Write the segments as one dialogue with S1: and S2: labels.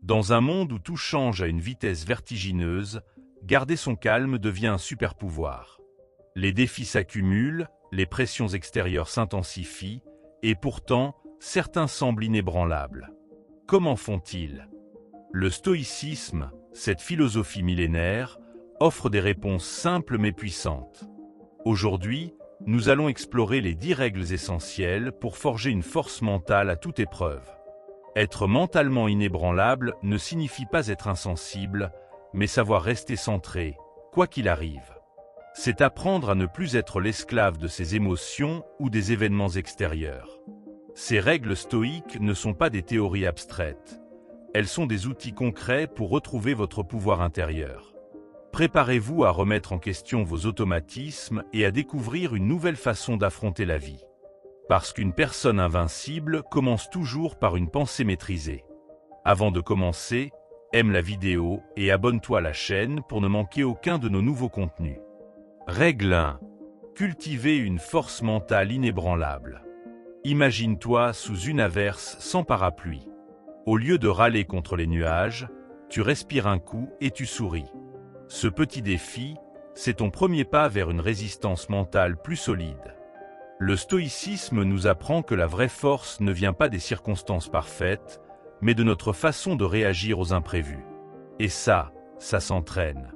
S1: Dans un monde où tout change à une vitesse vertigineuse, garder son calme devient un super pouvoir. Les défis s'accumulent, les pressions extérieures s'intensifient, et pourtant, certains semblent inébranlables. Comment font-ils? Le stoïcisme, cette philosophie millénaire, offre des réponses simples mais puissantes. Aujourd'hui, nous allons explorer les 10 règles essentielles pour forger une force mentale à toute épreuve. Être mentalement inébranlable ne signifie pas être insensible, mais savoir rester centré, quoi qu'il arrive. C'est apprendre à ne plus être l'esclave de ses émotions ou des événements extérieurs. Ces règles stoïques ne sont pas des théories abstraites. Elles sont des outils concrets pour retrouver votre pouvoir intérieur. Préparez-vous à remettre en question vos automatismes et à découvrir une nouvelle façon d'affronter la vie. Parce qu'une personne invincible commence toujours par une pensée maîtrisée. Avant de commencer, aime la vidéo et abonne-toi à la chaîne pour ne manquer aucun de nos nouveaux contenus. Règle 1. Cultiver une force mentale inébranlable. Imagine-toi sous une averse sans parapluie. Au lieu de râler contre les nuages, tu respires un coup et tu souris. Ce petit défi, c'est ton premier pas vers une résistance mentale plus solide. Le stoïcisme nous apprend que la vraie force ne vient pas des circonstances parfaites, mais de notre façon de réagir aux imprévus. Et ça s'entraîne.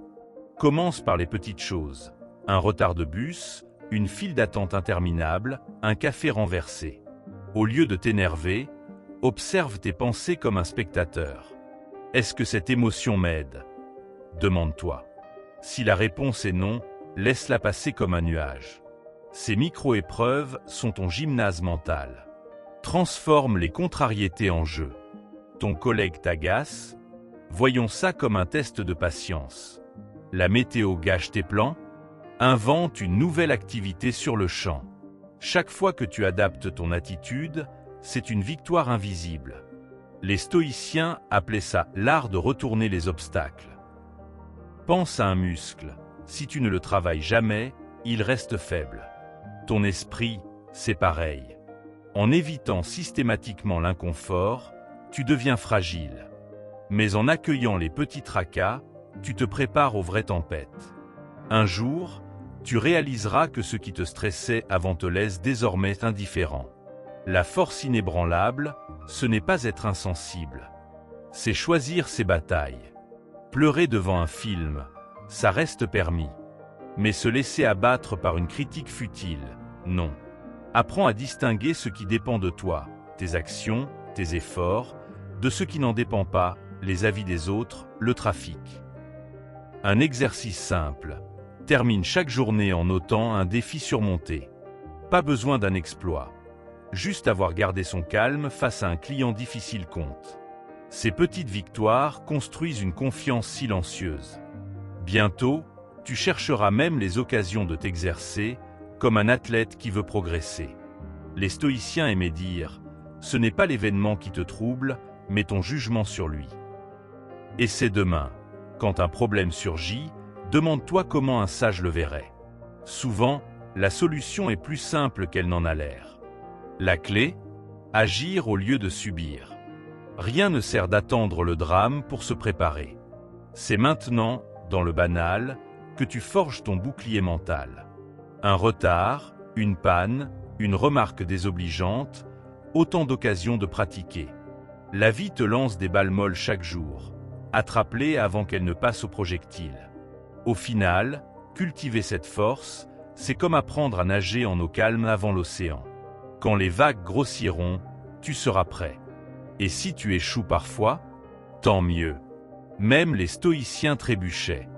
S1: Commence par les petites choses. Un retard de bus, une file d'attente interminable, un café renversé. Au lieu de t'énerver, observe tes pensées comme un spectateur. Est-ce que cette émotion m'aide? Demande-toi. Si la réponse est non, laisse-la passer comme un nuage. Ces micro-épreuves sont ton gymnase mental. Transforme les contrariétés en jeu. Ton collègue t'agace? Voyons ça comme un test de patience. La météo gâche tes plans? Invente une nouvelle activité sur le champ. Chaque fois que tu adaptes ton attitude, c'est une victoire invisible. Les stoïciens appelaient ça l'art de retourner les obstacles. Pense à un muscle. Si tu ne le travailles jamais, il reste faible. Ton esprit, c'est pareil. En évitant systématiquement l'inconfort, tu deviens fragile. Mais en accueillant les petits tracas, tu te prépares aux vraies tempêtes. Un jour, tu réaliseras que ce qui te stressait avant te laisse désormais indifférent. La force inébranlable, ce n'est pas être insensible. C'est choisir ses batailles. Pleurer devant un film, ça reste permis. Mais se laisser abattre par une critique futile, non. Apprends à distinguer ce qui dépend de toi, tes actions, tes efforts, de ce qui n'en dépend pas, les avis des autres, le trafic. Un exercice simple. Termine chaque journée en notant un défi surmonté. Pas besoin d'un exploit. Juste avoir gardé son calme face à un client difficile compte. Ces petites victoires construisent une confiance silencieuse. Bientôt, tu chercheras même les occasions de t'exercer, comme un athlète qui veut progresser. Les stoïciens aimaient dire « Ce n'est pas l'événement qui te trouble, mais ton jugement sur lui ». Et c'est demain. Quand un problème surgit, demande-toi comment un sage le verrait. Souvent, la solution est plus simple qu'elle n'en a l'air. La clé? Agir au lieu de subir. Rien ne sert d'attendre le drame pour se préparer. C'est maintenant, dans le banal, que tu forges ton bouclier mental. Un retard, une panne, une remarque désobligeante, autant d'occasions de pratiquer. La vie te lance des balles molles chaque jour. Attrape-les avant qu'elles ne passent au projectile. Au final, cultiver cette force, c'est comme apprendre à nager en eau calme avant l'océan. Quand les vagues grossiront, tu seras prêt. Et si tu échoues parfois, tant mieux. Même les stoïciens trébuchaient.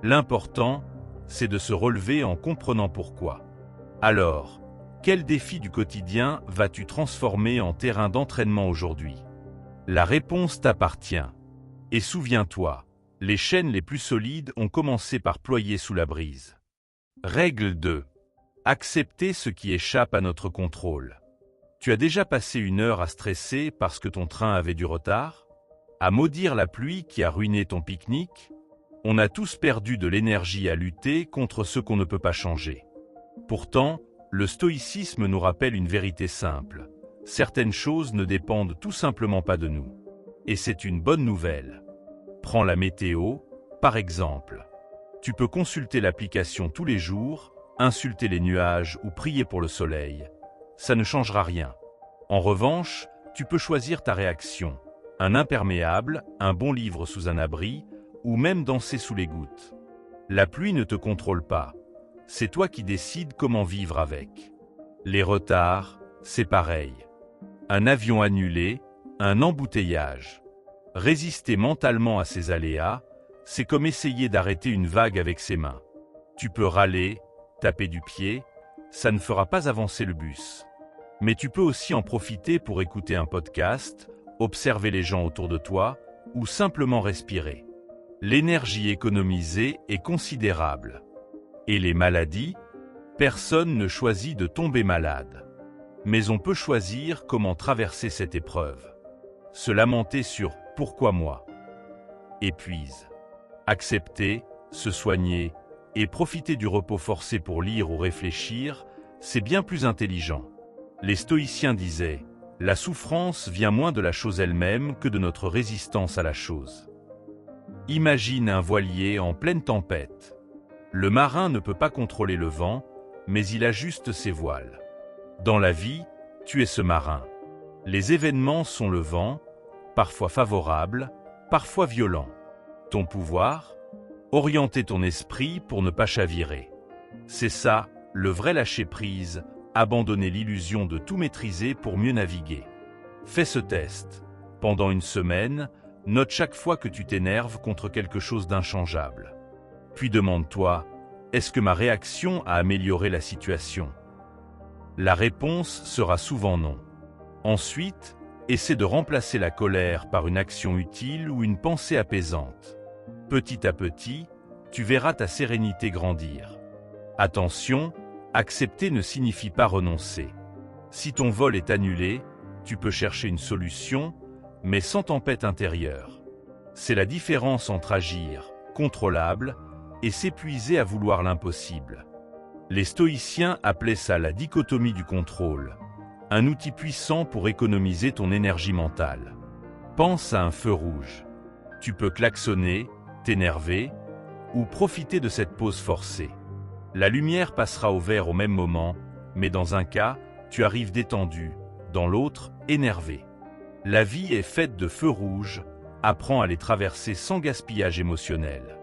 S1: L'important, c'est de se relever en comprenant pourquoi. Alors, quel défi du quotidien vas-tu transformer en terrain d'entraînement aujourd'hui? La réponse t'appartient. Et souviens-toi, les chaînes les plus solides ont commencé par ployer sous la brise. Règle 2. Accepter ce qui échappe à notre contrôle. Tu as déjà passé une heure à stresser parce que ton train avait du retard? À maudire la pluie qui a ruiné ton pique-nique? On a tous perdu de l'énergie à lutter contre ce qu'on ne peut pas changer. Pourtant, le stoïcisme nous rappelle une vérité simple. Certaines choses ne dépendent tout simplement pas de nous. Et c'est une bonne nouvelle. Prends la météo, par exemple. Tu peux consulter l'application tous les jours, insulter les nuages ou prier pour le soleil. Ça ne changera rien. En revanche, tu peux choisir ta réaction. Un imperméable, un bon livre sous un abri, ou même danser sous les gouttes. La pluie ne te contrôle pas. C'est toi qui décides comment vivre avec. Les retards, c'est pareil. Un avion annulé, un embouteillage. Résister mentalement à ces aléas, c'est comme essayer d'arrêter une vague avec ses mains. Tu peux râler, taper du pied, ça ne fera pas avancer le bus. Mais tu peux aussi en profiter pour écouter un podcast, observer les gens autour de toi, ou simplement respirer. L'énergie économisée est considérable. Et les maladies? Personne ne choisit de tomber malade. Mais on peut choisir comment traverser cette épreuve. Se lamenter sur « pourquoi moi ?» épuise. Accepter, se soigner et profiter du repos forcé pour lire ou réfléchir, c'est bien plus intelligent. Les stoïciens disaient « La souffrance vient moins de la chose elle-même que de notre résistance à la chose ». Imagine un voilier en pleine tempête. Le marin ne peut pas contrôler le vent, mais il ajuste ses voiles. Dans la vie, tu es ce marin. Les événements sont le vent, parfois favorable, parfois violent. Ton pouvoir? Orienter ton esprit pour ne pas chavirer. C'est ça, le vrai lâcher-prise, abandonner l'illusion de tout maîtriser pour mieux naviguer. Fais ce test. Pendant une semaine, note chaque fois que tu t'énerves contre quelque chose d'inchangeable. Puis demande-toi, est-ce que ma réaction a amélioré la situation? La réponse sera souvent non. Ensuite, essaie de remplacer la colère par une action utile ou une pensée apaisante. Petit à petit, tu verras ta sérénité grandir. Attention, accepter ne signifie pas renoncer. Si ton vol est annulé, tu peux chercher une solution, mais sans tempête intérieure. C'est la différence entre agir, contrôlable, et s'épuiser à vouloir l'impossible. Les stoïciens appelaient ça la dichotomie du contrôle, un outil puissant pour économiser ton énergie mentale. Pense à un feu rouge. Tu peux klaxonner, t'énerver, ou profiter de cette pause forcée. La lumière passera au vert au même moment, mais dans un cas, tu arrives détendu, dans l'autre, énervé. La vie est faite de feux rouges, apprends à les traverser sans gaspillage émotionnel.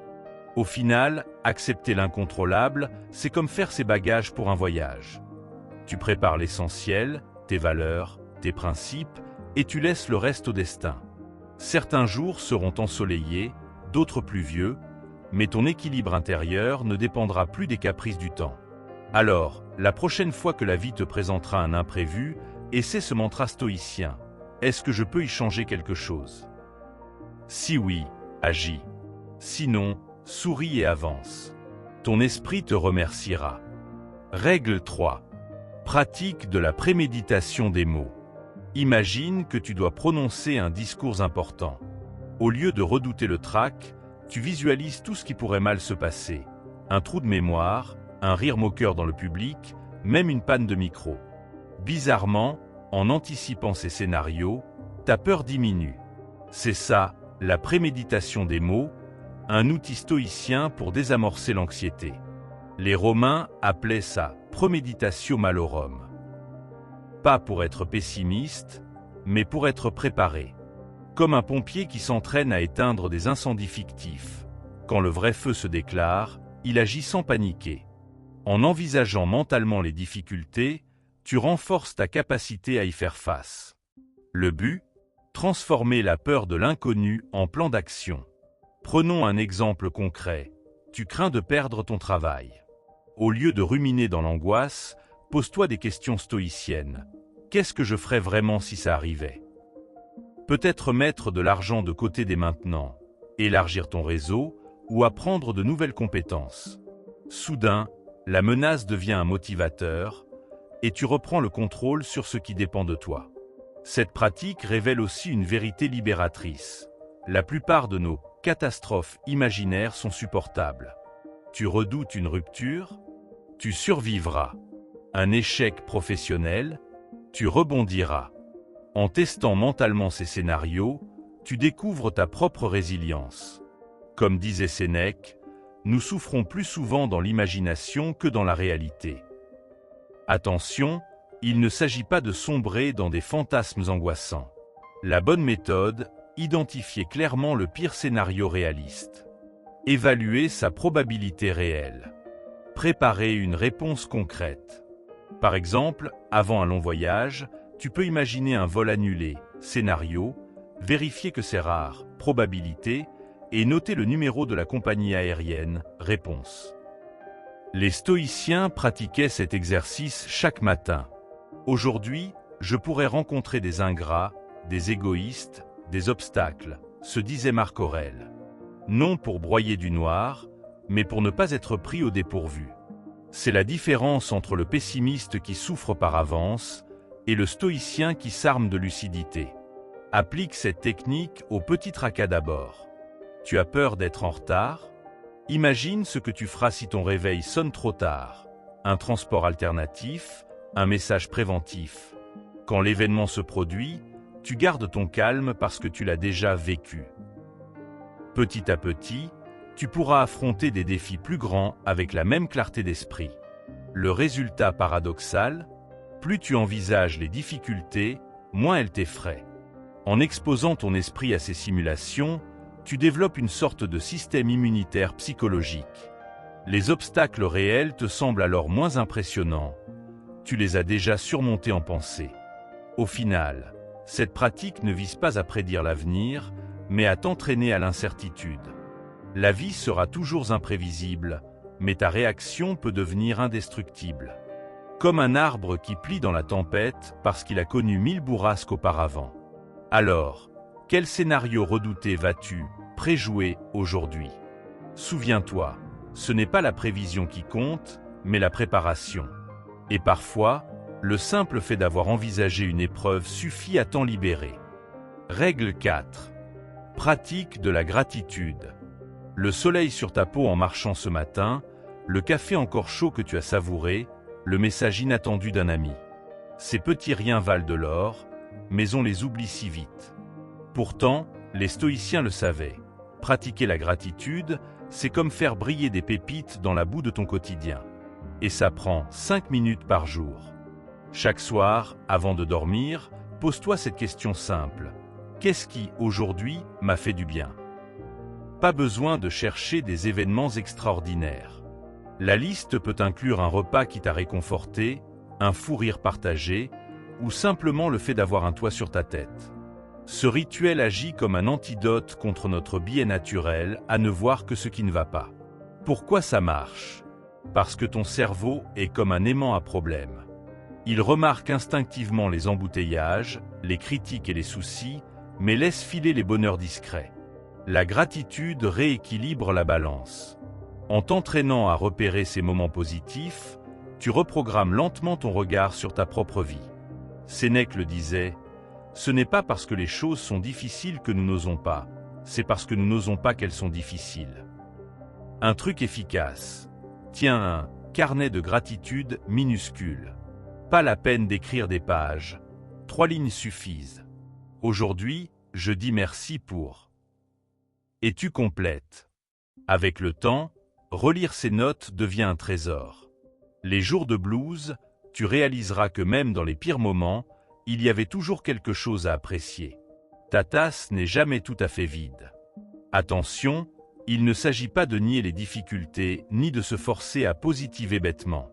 S1: Au final, accepter l'incontrôlable, c'est comme faire ses bagages pour un voyage. Tu prépares l'essentiel, tes valeurs, tes principes, et tu laisses le reste au destin. Certains jours seront ensoleillés, d'autres pluvieux, mais ton équilibre intérieur ne dépendra plus des caprices du temps. Alors, la prochaine fois que la vie te présentera un imprévu, essaie ce mantra stoïcien. Est-ce que je peux y changer quelque chose? Si oui, agis. Sinon, souris et avance. Ton esprit te remerciera. Règle 3. Pratique de la préméditation des mots. Imagine que tu dois prononcer un discours important. Au lieu de redouter le trac, tu visualises tout ce qui pourrait mal se passer. Un trou de mémoire, un rire moqueur dans le public, même une panne de micro. Bizarrement, en anticipant ces scénarios, ta peur diminue. C'est ça, la préméditation des mots, un outil stoïcien pour désamorcer l'anxiété. Les Romains appelaient ça premeditatio malorum. Pas pour être pessimiste, mais pour être préparé. Comme un pompier qui s'entraîne à éteindre des incendies fictifs. Quand le vrai feu se déclare, il agit sans paniquer. En envisageant mentalement les difficultés, tu renforces ta capacité à y faire face. Le but? Transformer la peur de l'inconnu en plan d'action. Prenons un exemple concret. Tu crains de perdre ton travail. Au lieu de ruminer dans l'angoisse, pose-toi des questions stoïciennes. Qu'est-ce que je ferais vraiment si ça arrivait? Peut-être mettre de l'argent de côté dès maintenant, élargir ton réseau ou apprendre de nouvelles compétences. Soudain, la menace devient un motivateur et tu reprends le contrôle sur ce qui dépend de toi. Cette pratique révèle aussi une vérité libératrice. La plupart de nos catastrophes imaginaires sont supportables. Tu redoutes une rupture? Tu survivras. Un échec professionnel? Tu rebondiras. En testant mentalement ces scénarios, tu découvres ta propre résilience. Comme disait Sénèque, nous souffrons plus souvent dans l'imagination que dans la réalité. Attention, il ne s'agit pas de sombrer dans des fantasmes angoissants. La bonne méthode, identifier clairement le pire scénario réaliste. Évaluer sa probabilité réelle. Préparer une réponse concrète. Par exemple, avant un long voyage, tu peux imaginer un vol annulé, scénario, vérifier que c'est rare, probabilité, et noter le numéro de la compagnie aérienne, réponse. Les stoïciens pratiquaient cet exercice chaque matin. Aujourd'hui, je pourrais rencontrer des ingrats, des égoïstes, des obstacles, se disait Marc Aurèle. Non pour broyer du noir, mais pour ne pas être pris au dépourvu. C'est la différence entre le pessimiste qui souffre par avance et le stoïcien qui s'arme de lucidité. Applique cette technique au petit tracas d'abord. Tu as peur d'être en retard? Imagine ce que tu feras si ton réveil sonne trop tard. Un transport alternatif, un message préventif. Quand l'événement se produit, tu gardes ton calme parce que tu l'as déjà vécu. Petit à petit, tu pourras affronter des défis plus grands avec la même clarté d'esprit. Le résultat paradoxal, plus tu envisages les difficultés, moins elles t'effraient. En exposant ton esprit à ces simulations, tu développes une sorte de système immunitaire psychologique. Les obstacles réels te semblent alors moins impressionnants. Tu les as déjà surmontés en pensée. Au final, cette pratique ne vise pas à prédire l'avenir, mais à t'entraîner à l'incertitude. La vie sera toujours imprévisible, mais ta réaction peut devenir indestructible. Comme un arbre qui plie dans la tempête parce qu'il a connu 1000 bourrasques auparavant. Alors, quel scénario redouté vas-tu préjouer aujourd'hui? Souviens-toi, ce n'est pas la prévision qui compte, mais la préparation. Et parfois, le simple fait d'avoir envisagé une épreuve suffit à t'en libérer. Règle 4. Pratique de la gratitude. Le soleil sur ta peau en marchant ce matin, le café encore chaud que tu as savouré, le message inattendu d'un ami. Ces petits riens valent de l'or, mais on les oublie si vite. Pourtant, les stoïciens le savaient. Pratiquer la gratitude, c'est comme faire briller des pépites dans la boue de ton quotidien. Et ça prend 5 minutes par jour. Chaque soir, avant de dormir, pose-toi cette question simple. Qu'est-ce qui, aujourd'hui, m'a fait du bien? Pas besoin de chercher des événements extraordinaires. La liste peut inclure un repas qui t'a réconforté, un fou rire partagé, ou simplement le fait d'avoir un toit sur ta tête. Ce rituel agit comme un antidote contre notre biais naturel à ne voir que ce qui ne va pas. Pourquoi ça marche? Parce que ton cerveau est comme un aimant à problème. Il remarque instinctivement les embouteillages, les critiques et les soucis, mais laisse filer les bonheurs discrets. La gratitude rééquilibre la balance. En t'entraînant à repérer ces moments positifs, tu reprogrammes lentement ton regard sur ta propre vie. Sénèque le disait, « Ce n'est pas parce que les choses sont difficiles que nous n'osons pas, c'est parce que nous n'osons pas qu'elles sont difficiles. » Un truc efficace. Tiens un carnet de gratitude minuscule. Pas la peine d'écrire des pages. 3 lignes suffisent. Aujourd'hui, je dis merci pour. Et tu complètes. Avec le temps, relire ces notes devient un trésor. Les jours de blues, tu réaliseras que même dans les pires moments, il y avait toujours quelque chose à apprécier. Ta tasse n'est jamais tout à fait vide. Attention, il ne s'agit pas de nier les difficultés ni de se forcer à positiver bêtement.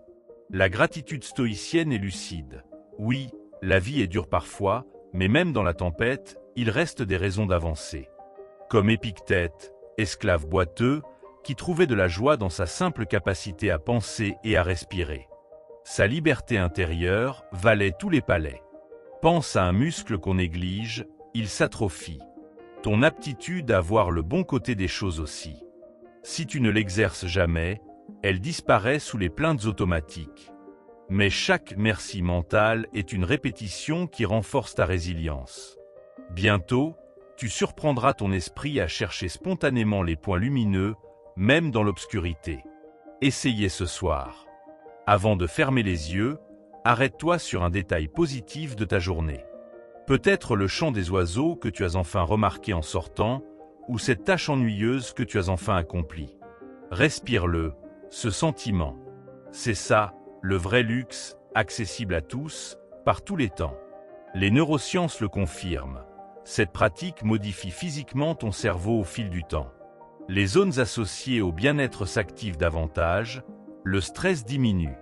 S1: La gratitude stoïcienne est lucide. Oui, la vie est dure parfois, mais même dans la tempête, il reste des raisons d'avancer. Comme Épictète, esclave boiteux, qui trouvait de la joie dans sa simple capacité à penser et à respirer. Sa liberté intérieure valait tous les palais. Pense à un muscle qu'on néglige, il s'atrophie. Ton aptitude à voir le bon côté des choses aussi. Si tu ne l'exerces jamais, elle disparaît sous les plaintes automatiques. Mais chaque merci mental est une répétition qui renforce ta résilience. Bientôt, tu surprendras ton esprit à chercher spontanément les points lumineux, même dans l'obscurité. Essayez ce soir. Avant de fermer les yeux, arrête-toi sur un détail positif de ta journée. Peut-être le chant des oiseaux que tu as enfin remarqué en sortant, ou cette tâche ennuyeuse que tu as enfin accomplie. Respire-le, ce sentiment. C'est ça, le vrai luxe, accessible à tous, par tous les temps. Les neurosciences le confirment. Cette pratique modifie physiquement ton cerveau au fil du temps. Les zones associées au bien-être s'activent davantage, le stress diminue.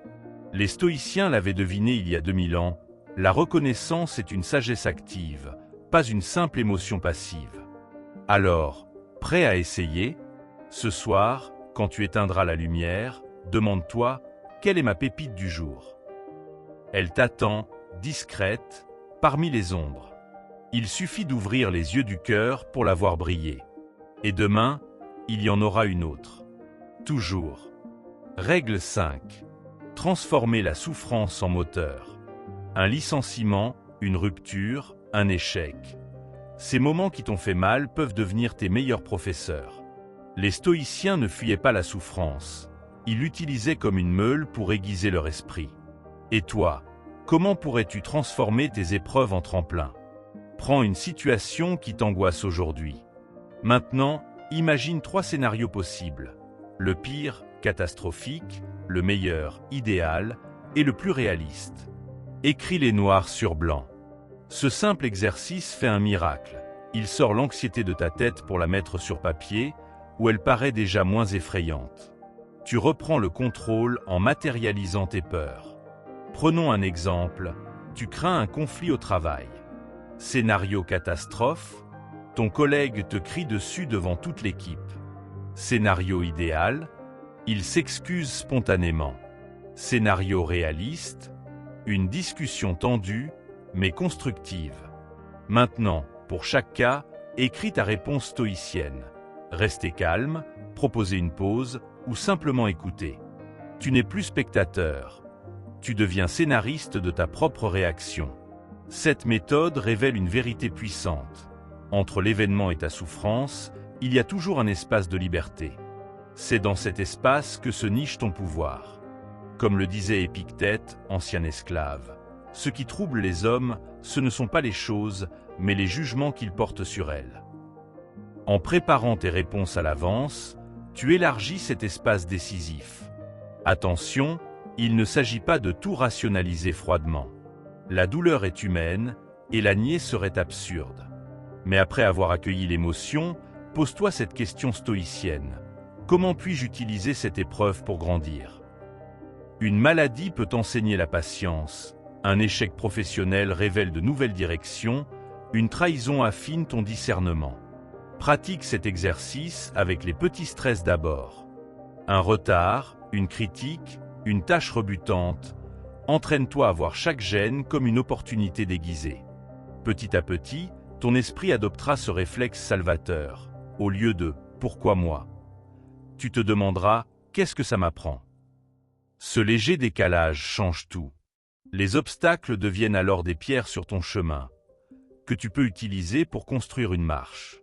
S1: Les stoïciens l'avaient deviné il y a 2000 ans, la reconnaissance est une sagesse active, pas une simple émotion passive. Alors, prêt à essayer? Ce soir, quand tu éteindras la lumière, demande-toi, quelle est ma pépite du jour? Elle t'attend, discrète, parmi les ombres. Il suffit d'ouvrir les yeux du cœur pour la voir briller. Et demain, il y en aura une autre. Toujours. Règle 5. Transformer la souffrance en moteur. Un licenciement, une rupture, un échec. Ces moments qui t'ont fait mal peuvent devenir tes meilleurs professeurs. Les stoïciens ne fuyaient pas la souffrance. Ils l'utilisaient comme une meule pour aiguiser leur esprit. Et toi, comment pourrais-tu transformer tes épreuves en tremplin? Prends une situation qui t'angoisse aujourd'hui. Maintenant, imagine 3 scénarios possibles. Le pire, catastrophique, le meilleur, idéal, et le plus réaliste. Écris-les noirs sur blanc. Ce simple exercice fait un miracle. Il sort l'anxiété de ta tête pour la mettre sur papier, où elle paraît déjà moins effrayante. Tu reprends le contrôle en matérialisant tes peurs. Prenons un exemple, tu crains un conflit au travail. Scénario catastrophe, ton collègue te crie dessus devant toute l'équipe. Scénario idéal, il s'excuse spontanément. Scénario réaliste, une discussion tendue, mais constructive. Maintenant, pour chaque cas, écris ta réponse stoïcienne. Rester calme, proposer une pause ou simplement écouter. Tu n'es plus spectateur. Tu deviens scénariste de ta propre réaction. Cette méthode révèle une vérité puissante. Entre l'événement et ta souffrance, il y a toujours un espace de liberté. C'est dans cet espace que se niche ton pouvoir. Comme le disait Épictète, ancien esclave, ce qui trouble les hommes, ce ne sont pas les choses, mais les jugements qu'ils portent sur elles. En préparant tes réponses à l'avance, tu élargis cet espace décisif. Attention, il ne s'agit pas de tout rationaliser froidement. La douleur est humaine, et la nier serait absurde. Mais après avoir accueilli l'émotion, pose-toi cette question stoïcienne. Comment puis-je utiliser cette épreuve pour grandir? Une maladie peut enseigner la patience, un échec professionnel révèle de nouvelles directions, une trahison affine ton discernement. Pratique cet exercice avec les petits stress d'abord. Un retard, une critique, une tâche rebutante. Entraîne-toi à voir chaque gêne comme une opportunité déguisée. Petit à petit, ton esprit adoptera ce réflexe salvateur. Au lieu de « pourquoi moi ?», tu te demanderas « qu'est-ce que ça m'apprend ?» Ce léger décalage change tout. Les obstacles deviennent alors des pierres sur ton chemin, que tu peux utiliser pour construire une marche.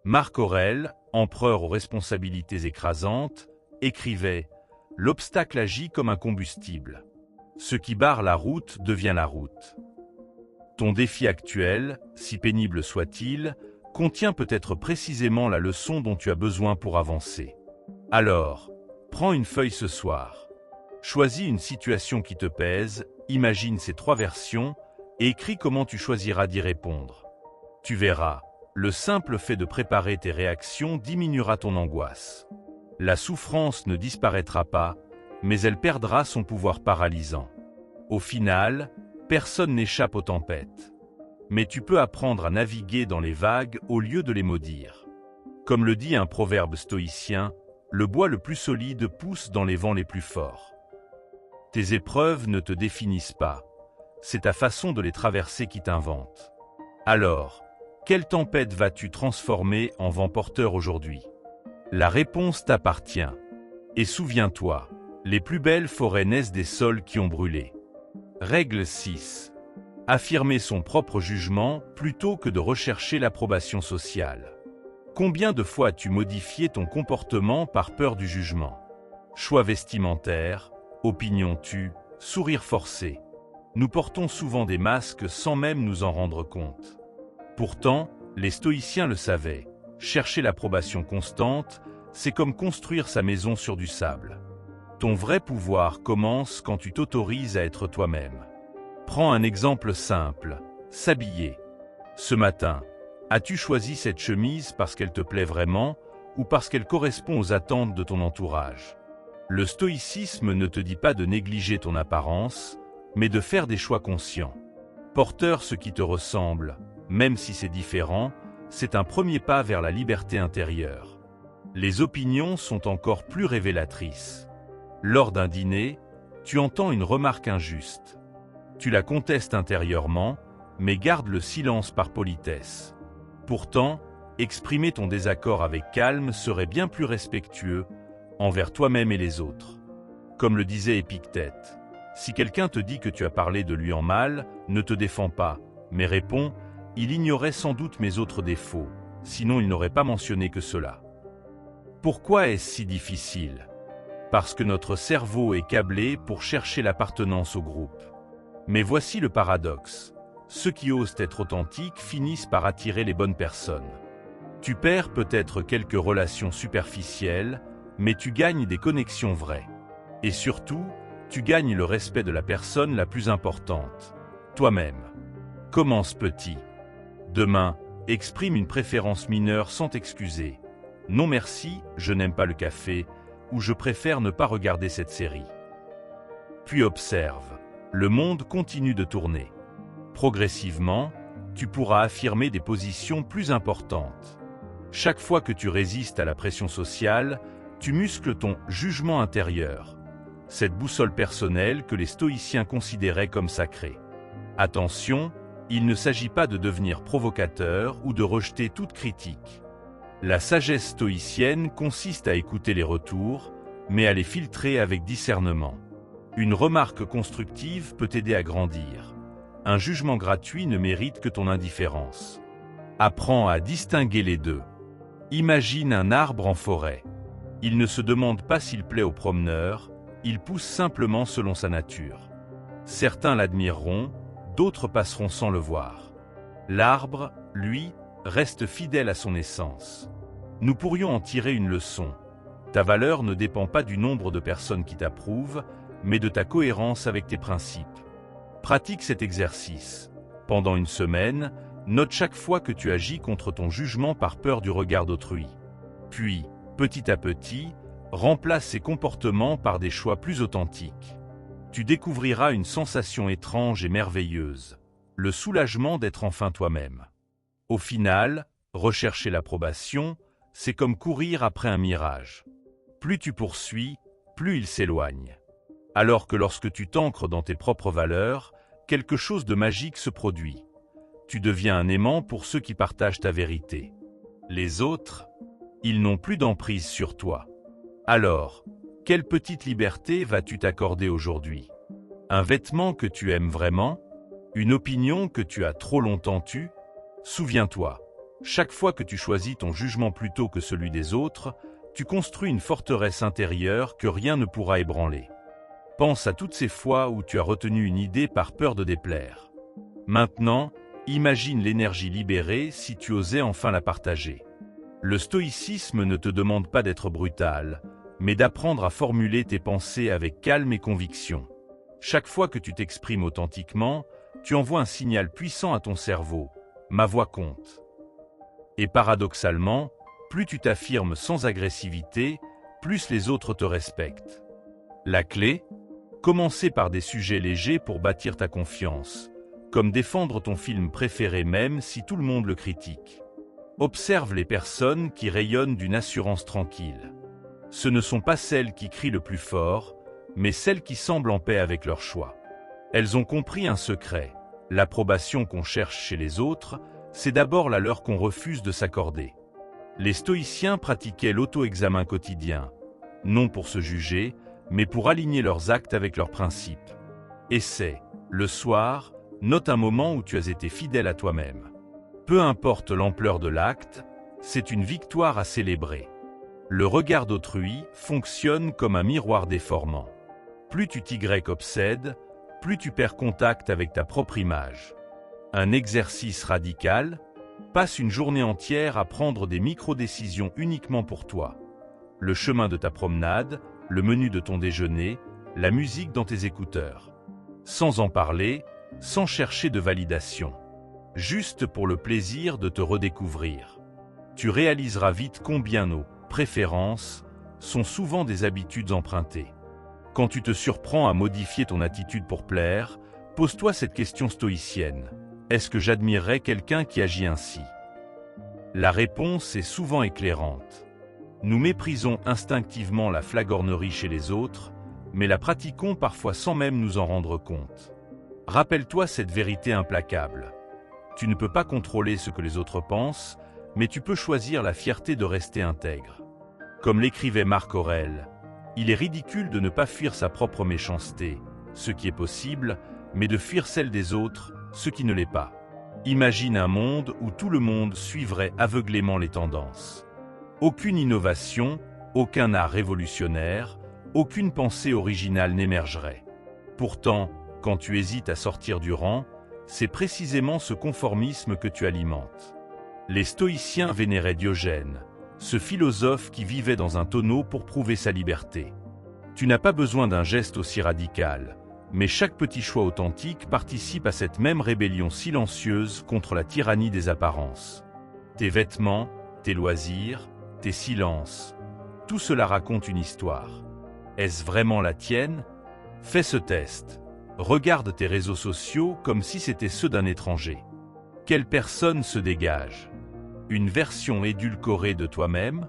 S1: Marc Aurèle, empereur aux responsabilités écrasantes, écrivait « L'obstacle agit comme un combustible. Ce qui barre la route devient la route. » Ton défi actuel, si pénible soit-il, contient peut-être précisément la leçon dont tu as besoin pour avancer. Alors, prends une feuille ce soir. Choisis une situation qui te pèse, imagine ces 3 versions et écris comment tu choisiras d'y répondre. Tu verras, le simple fait de préparer tes réactions diminuera ton angoisse. La souffrance ne disparaîtra pas, mais elle perdra son pouvoir paralysant. Au final, personne n'échappe aux tempêtes. Mais tu peux apprendre à naviguer dans les vagues au lieu de les maudire. Comme le dit un proverbe stoïcien, le bois le plus solide pousse dans les vents les plus forts. Tes épreuves ne te définissent pas. C'est ta façon de les traverser qui t'invente. Alors, quelle tempête vas-tu transformer en vent porteur aujourd'hui? La réponse t'appartient. Et souviens-toi, les plus belles forêts naissent des sols qui ont brûlé. Règle 6. Affirmer son propre jugement plutôt que de rechercher l'approbation sociale. Combien de fois as-tu modifié ton comportement par peur du jugement? Choix vestimentaire, opinion tue, sourire forcé. Nous portons souvent des masques sans même nous en rendre compte. Pourtant, les stoïciens le savaient. Chercher l'approbation constante, c'est comme construire sa maison sur du sable. Ton vrai pouvoir commence quand tu t'autorises à être toi-même. Prends un exemple simple, s'habiller. Ce matin, as-tu choisi cette chemise parce qu'elle te plaît vraiment ou parce qu'elle correspond aux attentes de ton entourage? Le stoïcisme ne te dit pas de négliger ton apparence, mais de faire des choix conscients. Porteur ce qui te ressemble, même si c'est différent, c'est un premier pas vers la liberté intérieure. Les opinions sont encore plus révélatrices. Lors d'un dîner, tu entends une remarque injuste. Tu la contestes intérieurement, mais garde le silence par politesse. Pourtant, exprimer ton désaccord avec calme serait bien plus respectueux envers toi-même et les autres. Comme le disait Épictète, si quelqu'un te dit que tu as parlé de lui en mal, ne te défends pas, mais réponds, il ignorait sans doute mes autres défauts, sinon il n'aurait pas mentionné que cela. Pourquoi est-ce si difficile? Parce que notre cerveau est câblé pour chercher l'appartenance au groupe. Mais voici le paradoxe. Ceux qui osent être authentiques finissent par attirer les bonnes personnes. Tu perds peut-être quelques relations superficielles, mais tu gagnes des connexions vraies. Et surtout, tu gagnes le respect de la personne la plus importante, toi-même. Commence petit. Demain, exprime une préférence mineure sans t'excuser. Non merci, je n'aime pas le café, ou je préfère ne pas regarder cette série. Puis observe. Le monde continue de tourner. Progressivement, tu pourras affirmer des positions plus importantes. Chaque fois que tu résistes à la pression sociale, tu muscles ton jugement intérieur, cette boussole personnelle que les stoïciens considéraient comme sacrée. Attention, il ne s'agit pas de devenir provocateur ou de rejeter toute critique. La sagesse stoïcienne consiste à écouter les retours, mais à les filtrer avec discernement. Une remarque constructive peut t'aider à grandir. Un jugement gratuit ne mérite que ton indifférence. Apprends à distinguer les deux. Imagine un arbre en forêt. Il ne se demande pas s'il plaît aux promeneurs, il pousse simplement selon sa nature. Certains l'admireront, d'autres passeront sans le voir. L'arbre, lui, reste fidèle à son essence. Nous pourrions en tirer une leçon. Ta valeur ne dépend pas du nombre de personnes qui t'approuvent, mais de ta cohérence avec tes principes. Pratique cet exercice. Pendant une semaine, note chaque fois que tu agis contre ton jugement par peur du regard d'autrui. Puis, petit à petit, remplace ces comportements par des choix plus authentiques. Tu découvriras une sensation étrange et merveilleuse, le soulagement d'être enfin toi-même. Au final, rechercher l'approbation, c'est comme courir après un mirage. Plus tu poursuis, plus il s'éloigne. Alors que lorsque tu t'ancres dans tes propres valeurs, quelque chose de magique se produit. Tu deviens un aimant pour ceux qui partagent ta vérité. Les autres, ils n'ont plus d'emprise sur toi. Alors, quelle petite liberté vas-tu t'accorder aujourd'hui? Un vêtement que tu aimes vraiment? Une opinion que tu as trop longtemps tue? Souviens-toi, chaque fois que tu choisis ton jugement plutôt que celui des autres, tu construis une forteresse intérieure que rien ne pourra ébranler. Pense à toutes ces fois où tu as retenu une idée par peur de déplaire. Maintenant, imagine l'énergie libérée si tu osais enfin la partager. Le stoïcisme ne te demande pas d'être brutal, mais d'apprendre à formuler tes pensées avec calme et conviction. Chaque fois que tu t'exprimes authentiquement, tu envoies un signal puissant à ton cerveau. Ma voix compte. Et paradoxalement, plus tu t'affirmes sans agressivité, plus les autres te respectent. La clé? Commencer par des sujets légers pour bâtir ta confiance, comme défendre ton film préféré même si tout le monde le critique. Observe les personnes qui rayonnent d'une assurance tranquille. Ce ne sont pas celles qui crient le plus fort, mais celles qui semblent en paix avec leur choix. Elles ont compris un secret. L'approbation qu'on cherche chez les autres, c'est d'abord la leur qu'on refuse de s'accorder. Les stoïciens pratiquaient l'auto-examen quotidien, non pour se juger, mais pour aligner leurs actes avec leurs principes. Essaie, le soir, note un moment où tu as été fidèle à toi-même. Peu importe l'ampleur de l'acte, c'est une victoire à célébrer. Le regard d'autrui fonctionne comme un miroir déformant. Plus tu t'y obsèdes, plus tu perds contact avec ta propre image. Un exercice radical, passe une journée entière à prendre des micro-décisions uniquement pour toi. Le chemin de ta promenade, le menu de ton déjeuner, la musique dans tes écouteurs. Sans en parler, sans chercher de validation. Juste pour le plaisir de te redécouvrir. Tu réaliseras vite combien nos préférences sont souvent des habitudes empruntées. Quand tu te surprends à modifier ton attitude pour plaire, pose-toi cette question stoïcienne. Est-ce que j'admirerais quelqu'un qui agit ainsi? La réponse est souvent éclairante. Nous méprisons instinctivement la flagornerie chez les autres, mais la pratiquons parfois sans même nous en rendre compte. Rappelle-toi cette vérité implacable. Tu ne peux pas contrôler ce que les autres pensent, mais tu peux choisir la fierté de rester intègre. Comme l'écrivait Marc Aurèle, il est ridicule de ne pas fuir sa propre méchanceté, ce qui est possible, mais de fuir celle des autres, ce qui ne l'est pas. Imagine un monde où tout le monde suivrait aveuglément les tendances. Aucune innovation, aucun art révolutionnaire, aucune pensée originale n'émergerait. Pourtant, quand tu hésites à sortir du rang, c'est précisément ce conformisme que tu alimentes. Les stoïciens vénéraient Diogène, ce philosophe qui vivait dans un tonneau pour prouver sa liberté. Tu n'as pas besoin d'un geste aussi radical, mais chaque petit choix authentique participe à cette même rébellion silencieuse contre la tyrannie des apparences. Tes vêtements, tes loisirs, tes silences, tout cela raconte une histoire. Est-ce vraiment la tienne? Fais ce test. Regarde tes réseaux sociaux comme si c'était ceux d'un étranger. Quelle personne se dégage? Une version édulcorée de toi-même?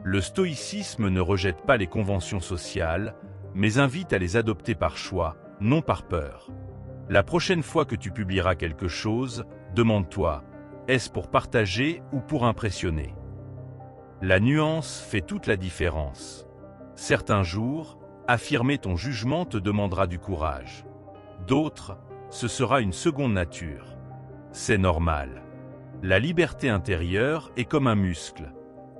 S1: Le stoïcisme ne rejette pas les conventions sociales, mais invite à les adopter par choix, non par peur. La prochaine fois que tu publieras quelque chose, demande-toi, est-ce pour partager ou pour impressionner? La nuance fait toute la différence. Certains jours, affirmer ton jugement te demandera du courage. D'autres, ce sera une seconde nature. C'est normal. La liberté intérieure est comme un muscle.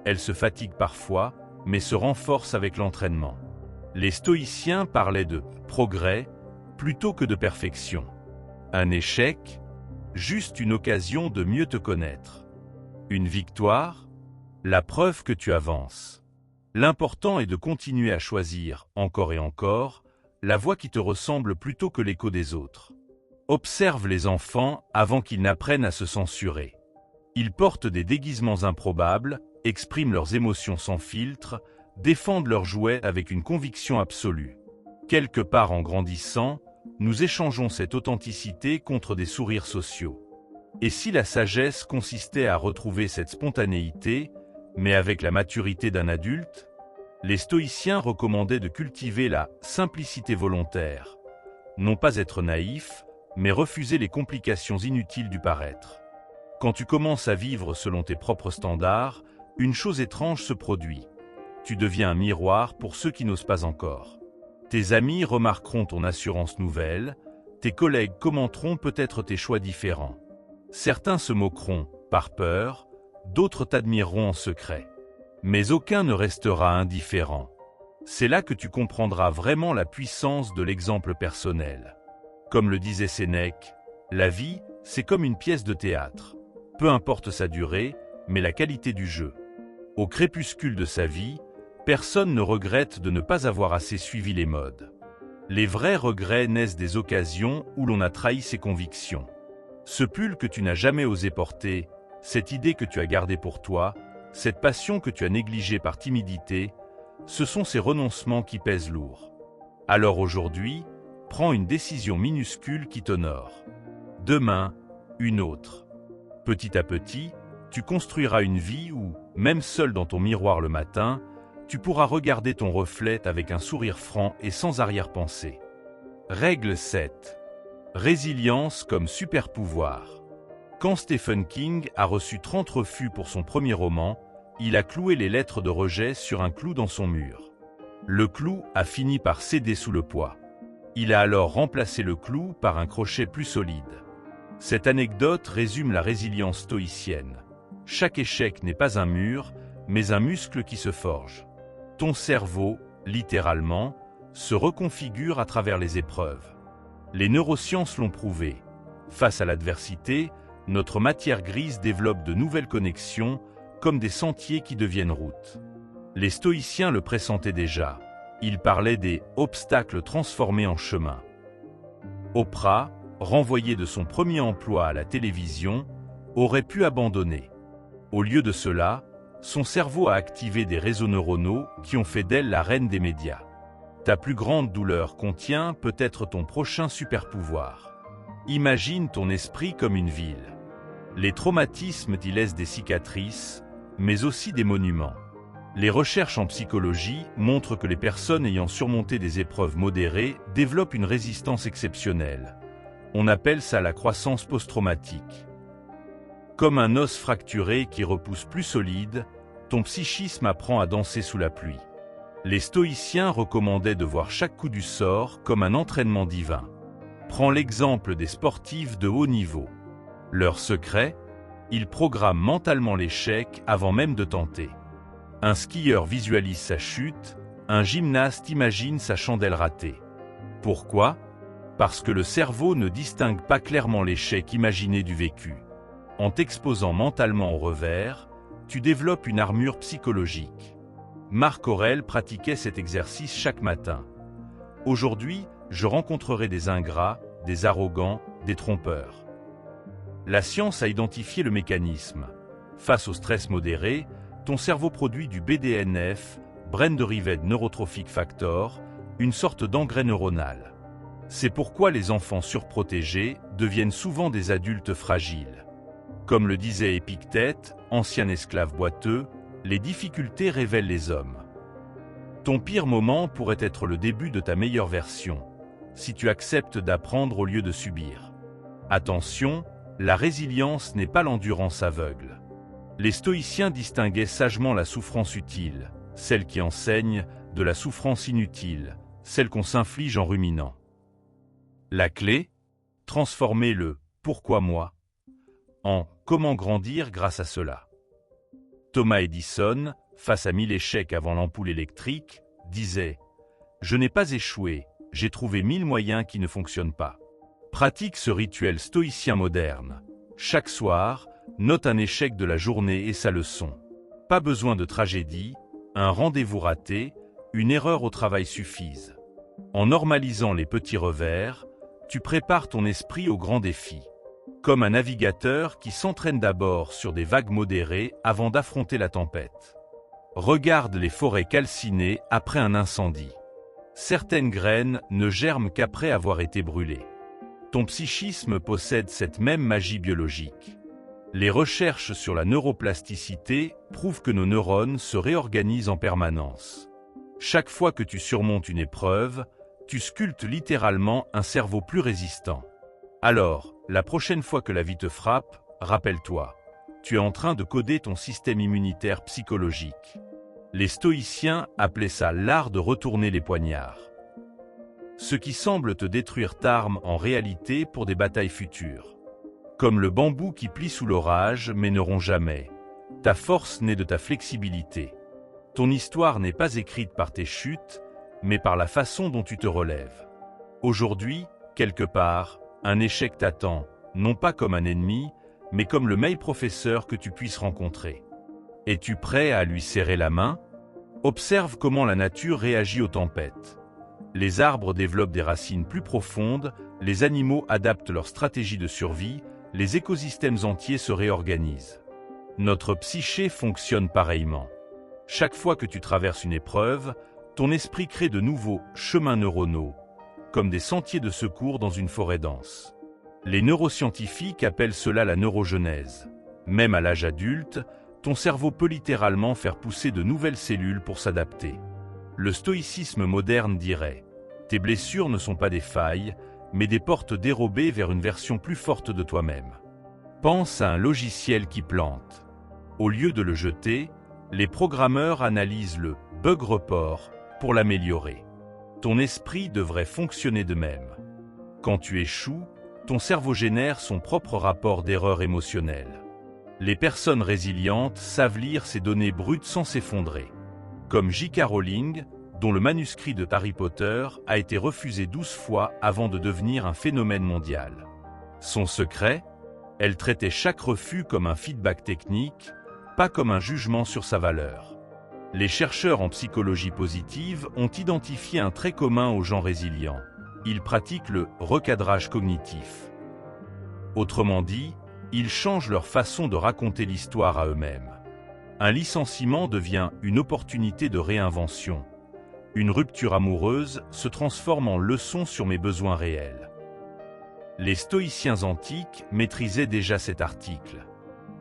S1: Elle se fatigue parfois, mais se renforce avec l'entraînement. Les stoïciens parlaient de progrès plutôt que de perfection. Un échec, juste une occasion de mieux te connaître. Une victoire, la preuve que tu avances. L'important est de continuer à choisir, encore et encore, la voie qui te ressemble plutôt que l'écho des autres. Observe les enfants avant qu'ils n'apprennent à se censurer. Ils portent des déguisements improbables, expriment leurs émotions sans filtre, défendent leurs jouets avec une conviction absolue. Quelque part en grandissant, nous échangeons cette authenticité contre des sourires sociaux. Et si la sagesse consistait à retrouver cette spontanéité, mais avec la maturité d'un adulte? Les stoïciens recommandaient de cultiver la simplicité volontaire. Non pas être naïf, mais refuser les complications inutiles du paraître. Quand tu commences à vivre selon tes propres standards, une chose étrange se produit. Tu deviens un miroir pour ceux qui n'osent pas encore. Tes amis remarqueront ton assurance nouvelle, tes collègues commenteront peut-être tes choix différents. Certains se moqueront, par peur, d'autres t'admireront en secret. Mais aucun ne restera indifférent. C'est là que tu comprendras vraiment la puissance de l'exemple personnel. Comme le disait Sénèque, la vie, c'est comme une pièce de théâtre. Peu importe sa durée, mais la qualité du jeu. Au crépuscule de sa vie, personne ne regrette de ne pas avoir assez suivi les modes. Les vrais regrets naissent des occasions où l'on a trahi ses convictions. Ce pull que tu n'as jamais osé porter, cette idée que tu as gardée pour toi, cette passion que tu as négligée par timidité, ce sont ces renoncements qui pèsent lourd. Alors aujourd'hui, prends une décision minuscule qui t'honore. Demain, une autre. Petit à petit, tu construiras une vie où, même seul dans ton miroir le matin, tu pourras regarder ton reflet avec un sourire franc et sans arrière-pensée. Règle 7. Résilience comme super-pouvoir. Quand Stephen King a reçu 30 refus pour son premier roman, il a cloué les lettres de rejet sur un clou dans son mur. Le clou a fini par céder sous le poids. Il a alors remplacé le clou par un crochet plus solide. Cette anecdote résume la résilience stoïcienne. Chaque échec n'est pas un mur, mais un muscle qui se forge. Ton cerveau, littéralement, se reconfigure à travers les épreuves. Les neurosciences l'ont prouvé. Face à l'adversité, notre matière grise développe de nouvelles connexions, comme des sentiers qui deviennent routes. Les stoïciens le pressentaient déjà. Ils parlaient des « obstacles transformés en chemin ». Oprah, renvoyée de son premier emploi à la télévision, aurait pu abandonner. Au lieu de cela, son cerveau a activé des réseaux neuronaux qui ont fait d'elle la reine des médias. Ta plus grande douleur contient peut-être ton prochain super-pouvoir. Imagine ton esprit comme une ville. Les traumatismes y laissent des cicatrices, mais aussi des monuments. Les recherches en psychologie montrent que les personnes ayant surmonté des épreuves modérées développent une résistance exceptionnelle. On appelle ça la croissance post-traumatique. Comme un os fracturé qui repousse plus solide, ton psychisme apprend à danser sous la pluie. Les stoïciens recommandaient de voir chaque coup du sort comme un entraînement divin. Prends l'exemple des sportifs de haut niveau. Leur secret, ils programment mentalement l'échec avant même de tenter. Un skieur visualise sa chute, un gymnaste imagine sa chandelle ratée. Pourquoi? Parce que le cerveau ne distingue pas clairement l'échec imaginé du vécu. En t'exposant mentalement au revers, tu développes une armure psychologique. Marc Aurèle pratiquait cet exercice chaque matin. Aujourd'hui, je rencontrerai des ingrats, des arrogants, des trompeurs. La science a identifié le mécanisme. Face au stress modéré, ton cerveau produit du BDNF, Brain Derived Neurotrophic Factor, une sorte d'engrais neuronal. C'est pourquoi les enfants surprotégés deviennent souvent des adultes fragiles. Comme le disait Épictète, ancien esclave boiteux, les difficultés révèlent les hommes. Ton pire moment pourrait être le début de ta meilleure version, si tu acceptes d'apprendre au lieu de subir. Attention, la résilience n'est pas l'endurance aveugle. Les stoïciens distinguaient sagement la souffrance utile, celle qui enseigne, de la souffrance inutile, celle qu'on s'inflige en ruminant. La clé? Transformer le « pourquoi moi ?» en « comment grandir grâce à cela ?» Thomas Edison, face à 1000 échecs avant l'ampoule électrique, disait « Je n'ai pas échoué, j'ai trouvé 1000 moyens qui ne fonctionnent pas. » Pratique ce rituel stoïcien moderne. Chaque soir, note un échec de la journée et sa leçon. Pas besoin de tragédie, un rendez-vous raté, une erreur au travail suffisent. En normalisant les petits revers, tu prépares ton esprit aux grands défis. Comme un navigateur qui s'entraîne d'abord sur des vagues modérées avant d'affronter la tempête. Regarde les forêts calcinées après un incendie. Certaines graines ne germent qu'après avoir été brûlées. Ton psychisme possède cette même magie biologique. Les recherches sur la neuroplasticité prouvent que nos neurones se réorganisent en permanence. Chaque fois que tu surmontes une épreuve, tu sculptes littéralement un cerveau plus résistant. Alors, la prochaine fois que la vie te frappe, rappelle-toi, tu es en train de coder ton système immunitaire psychologique. Les stoïciens appelaient ça l'art de retourner les poignards. Ce qui semble te détruire t'arme en réalité pour des batailles futures. Comme le bambou qui plie sous l'orage mais ne rompt jamais. Ta force naît de ta flexibilité. Ton histoire n'est pas écrite par tes chutes, mais par la façon dont tu te relèves. Aujourd'hui, quelque part, un échec t'attend, non pas comme un ennemi, mais comme le meilleur professeur que tu puisses rencontrer. Es-tu prêt à lui serrer la main? Observe comment la nature réagit aux tempêtes. Les arbres développent des racines plus profondes, les animaux adaptent leur stratégie de survie, les écosystèmes entiers se réorganisent. Notre psyché fonctionne pareillement. Chaque fois que tu traverses une épreuve, ton esprit crée de nouveaux chemins neuronaux, comme des sentiers de secours dans une forêt dense. Les neuroscientifiques appellent cela la neurogenèse. Même à l'âge adulte, ton cerveau peut littéralement faire pousser de nouvelles cellules pour s'adapter. Le stoïcisme moderne dirait « Tes blessures ne sont pas des failles, mais des portes dérobées vers une version plus forte de toi-même. » Pense à un logiciel qui plante. Au lieu de le jeter, les programmeurs analysent le « bug report » pour l'améliorer. Ton esprit devrait fonctionner de même. Quand tu échoues, ton cerveau génère son propre rapport d'erreur émotionnelle. Les personnes résilientes savent lire ces données brutes sans s'effondrer. Comme J.K. Rowling, dont le manuscrit de Harry Potter a été refusé 12 fois avant de devenir un phénomène mondial. Son secret? Elle traitait chaque refus comme un feedback technique, pas comme un jugement sur sa valeur. Les chercheurs en psychologie positive ont identifié un trait commun aux gens résilients. Ils pratiquent le recadrage cognitif. Autrement dit, ils changent leur façon de raconter l'histoire à eux-mêmes. Un licenciement devient une opportunité de réinvention. Une rupture amoureuse se transforme en leçon sur mes besoins réels. Les stoïciens antiques maîtrisaient déjà cet article.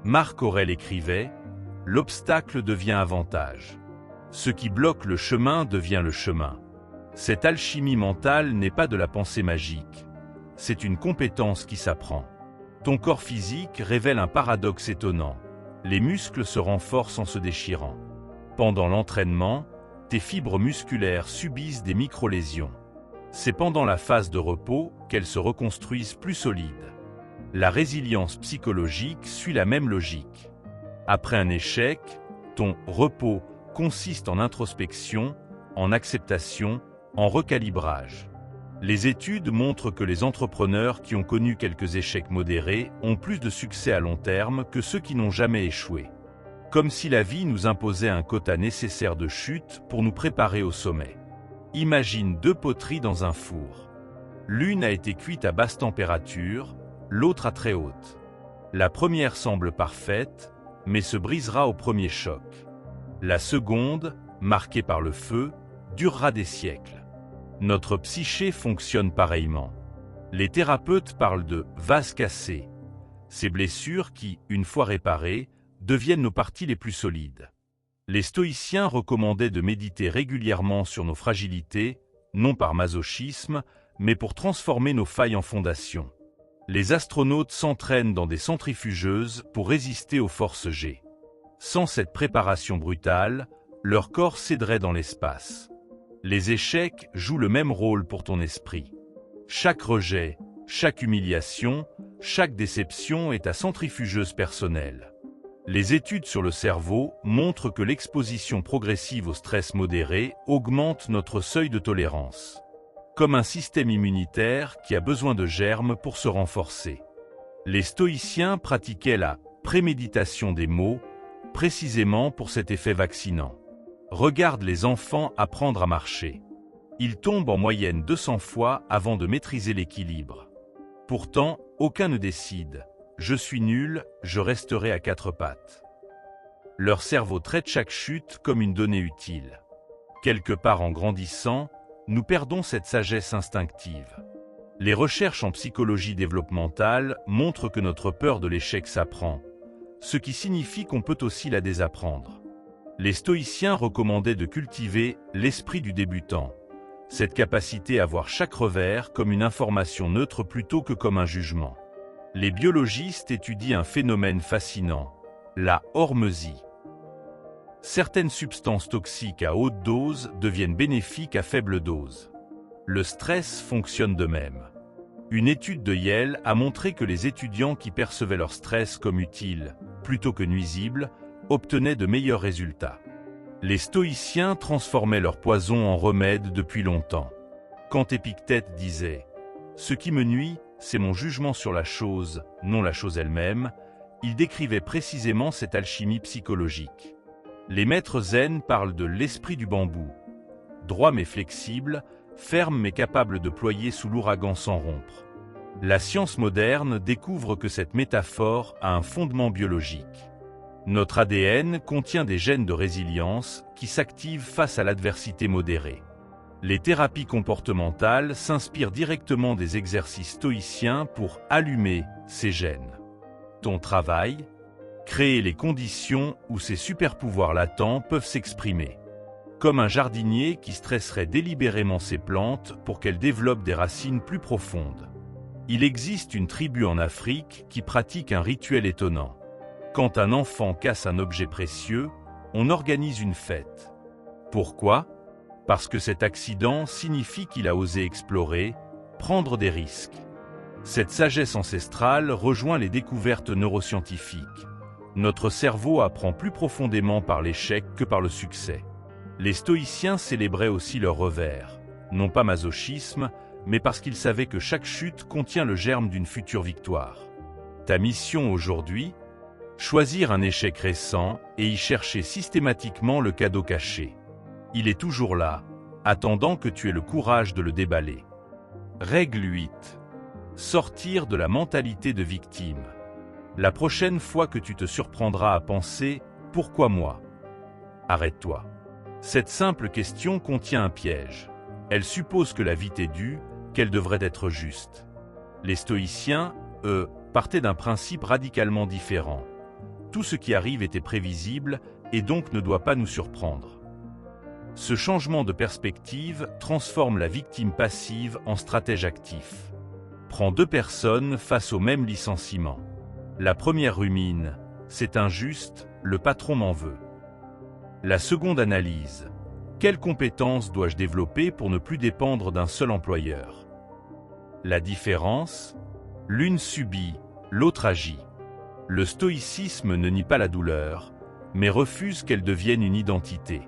S1: Marc Aurèle écrivait « L'obstacle devient avantage. Ce qui bloque le chemin devient le chemin. » Cette alchimie mentale n'est pas de la pensée magique. C'est une compétence qui s'apprend. Ton corps physique révèle un paradoxe étonnant. Les muscles se renforcent en se déchirant. Pendant l'entraînement, tes fibres musculaires subissent des micro-lésions. C'est pendant la phase de repos qu'elles se reconstruisent plus solides. La résilience psychologique suit la même logique. Après un échec, ton repos consiste en introspection, en acceptation, en recalibrage. Les études montrent que les entrepreneurs qui ont connu quelques échecs modérés ont plus de succès à long terme que ceux qui n'ont jamais échoué. Comme si la vie nous imposait un quota nécessaire de chute pour nous préparer au sommet. Imagine 2 poteries dans un four. L'une a été cuite à basse température, l'autre à très haute. La première semble parfaite, mais se brisera au premier choc. La seconde, marquée par le feu, durera des siècles. Notre psyché fonctionne pareillement. Les thérapeutes parlent de « vase cassé », ces blessures qui, une fois réparées, deviennent nos parties les plus solides. Les stoïciens recommandaient de méditer régulièrement sur nos fragilités, non par masochisme, mais pour transformer nos failles en fondations. Les astronautes s'entraînent dans des centrifugeuses pour résister aux forces G. Sans cette préparation brutale, leur corps céderait dans l'espace. Les échecs jouent le même rôle pour ton esprit. Chaque rejet, chaque humiliation, chaque déception est ta centrifugeuse personnelle. Les études sur le cerveau montrent que l'exposition progressive au stress modéré augmente notre seuil de tolérance. Comme un système immunitaire qui a besoin de germes pour se renforcer. Les stoïciens pratiquaient la préméditation des mots, précisément pour cet effet vaccinant. Regarde les enfants apprendre à marcher. Ils tombent en moyenne 200 fois avant de maîtriser l'équilibre. Pourtant, aucun ne décide. Je suis nul, je resterai à 4 pattes. Leur cerveau traite chaque chute comme une donnée utile. Quelque part en grandissant, nous perdons cette sagesse instinctive. Les recherches en psychologie développementale montrent que notre peur de l'échec s'apprend, ce qui signifie qu'on peut aussi la désapprendre. Les stoïciens recommandaient de cultiver l'esprit du débutant, cette capacité à voir chaque revers comme une information neutre plutôt que comme un jugement. Les biologistes étudient un phénomène fascinant, la hormesie. Certaines substances toxiques à haute dose deviennent bénéfiques à faible dose. Le stress fonctionne de même. Une étude de Yale a montré que les étudiants qui percevaient leur stress comme utile, plutôt que nuisible, obtenaient de meilleurs résultats. Les stoïciens transformaient leur poison en remède depuis longtemps. Quand Épictète disait « Ce qui me nuit, c'est mon jugement sur la chose, non la chose elle-même », il décrivait précisément cette alchimie psychologique. Les maîtres zen parlent de l'esprit du bambou. Droit mais flexible, ferme mais capable de ployer sous l'ouragan sans rompre. La science moderne découvre que cette métaphore a un fondement biologique. Notre ADN contient des gènes de résilience qui s'activent face à l'adversité modérée. Les thérapies comportementales s'inspirent directement des exercices stoïciens pour allumer ces gènes. Ton travail? Créer les conditions où ces super-pouvoirs latents peuvent s'exprimer. Comme un jardinier qui stresserait délibérément ses plantes pour qu'elles développent des racines plus profondes. Il existe une tribu en Afrique qui pratique un rituel étonnant. Quand un enfant casse un objet précieux, on organise une fête. Pourquoi? Parce que cet accident signifie qu'il a osé explorer, prendre des risques. Cette sagesse ancestrale rejoint les découvertes neuroscientifiques. Notre cerveau apprend plus profondément par l'échec que par le succès. Les stoïciens célébraient aussi leur revers, non pas masochisme, mais parce qu'ils savaient que chaque chute contient le germe d'une future victoire. Ta mission aujourd'hui? Choisir un échec récent et y chercher systématiquement le cadeau caché. Il est toujours là, attendant que tu aies le courage de le déballer. Règle 8. Sortir de la mentalité de victime. La prochaine fois que tu te surprendras à penser « Pourquoi moi ?» Arrête-toi. Cette simple question contient un piège. Elle suppose que la vie t'est due, qu'elle devrait être juste. Les stoïciens, eux, partaient d'un principe radicalement différent. Tout ce qui arrive était prévisible et donc ne doit pas nous surprendre. Ce changement de perspective transforme la victime passive en stratège actif. Prends deux personnes face au même licenciement. La première rumine « C'est injuste, le patron m'en veut ». La seconde analyse « Quelles compétences dois-je développer pour ne plus dépendre d'un seul employeur ?» La différence? L'une subit, l'autre agit. Le stoïcisme ne nie pas la douleur, mais refuse qu'elle devienne une identité.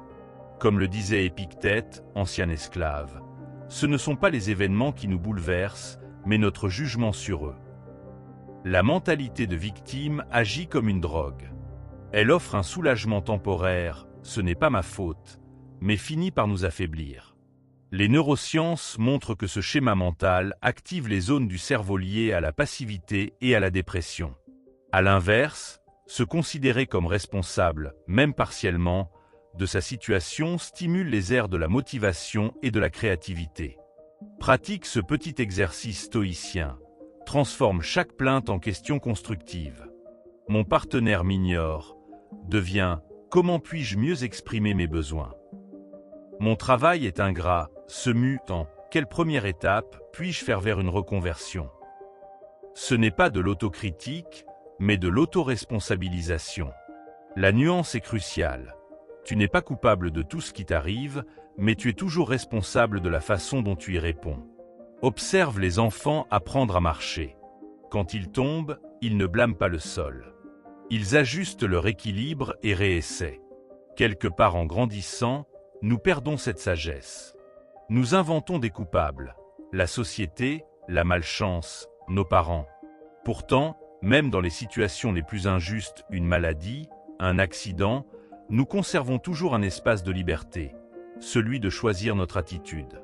S1: Comme le disait Épictète, ancien esclave, ce ne sont pas les événements qui nous bouleversent, mais notre jugement sur eux. La mentalité de victime agit comme une drogue. Elle offre un soulagement temporaire, ce n'est pas ma faute, mais finit par nous affaiblir. Les neurosciences montrent que ce schéma mental active les zones du cerveau liées à la passivité et à la dépression. À l'inverse, se considérer comme responsable, même partiellement, de sa situation stimule les aires de la motivation et de la créativité. Pratique ce petit exercice stoïcien. Transforme chaque plainte en question constructive. Mon partenaire m'ignore devient « Comment puis-je mieux exprimer mes besoins ?» Mon travail est ingrat se mue en « Quelle première étape puis-je faire vers une reconversion ?» Ce n'est pas de l'autocritique, mais de l'autoresponsabilisation. La nuance est cruciale. Tu n'es pas coupable de tout ce qui t'arrive, mais tu es toujours responsable de la façon dont tu y réponds. Observe les enfants apprendre à marcher. Quand ils tombent, ils ne blâment pas le sol. Ils ajustent leur équilibre et réessaient. Quelque part en grandissant, nous perdons cette sagesse. Nous inventons des coupables, la société, la malchance, nos parents. Pourtant, même dans les situations les plus injustes, une maladie, un accident, nous conservons toujours un espace de liberté, celui de choisir notre attitude.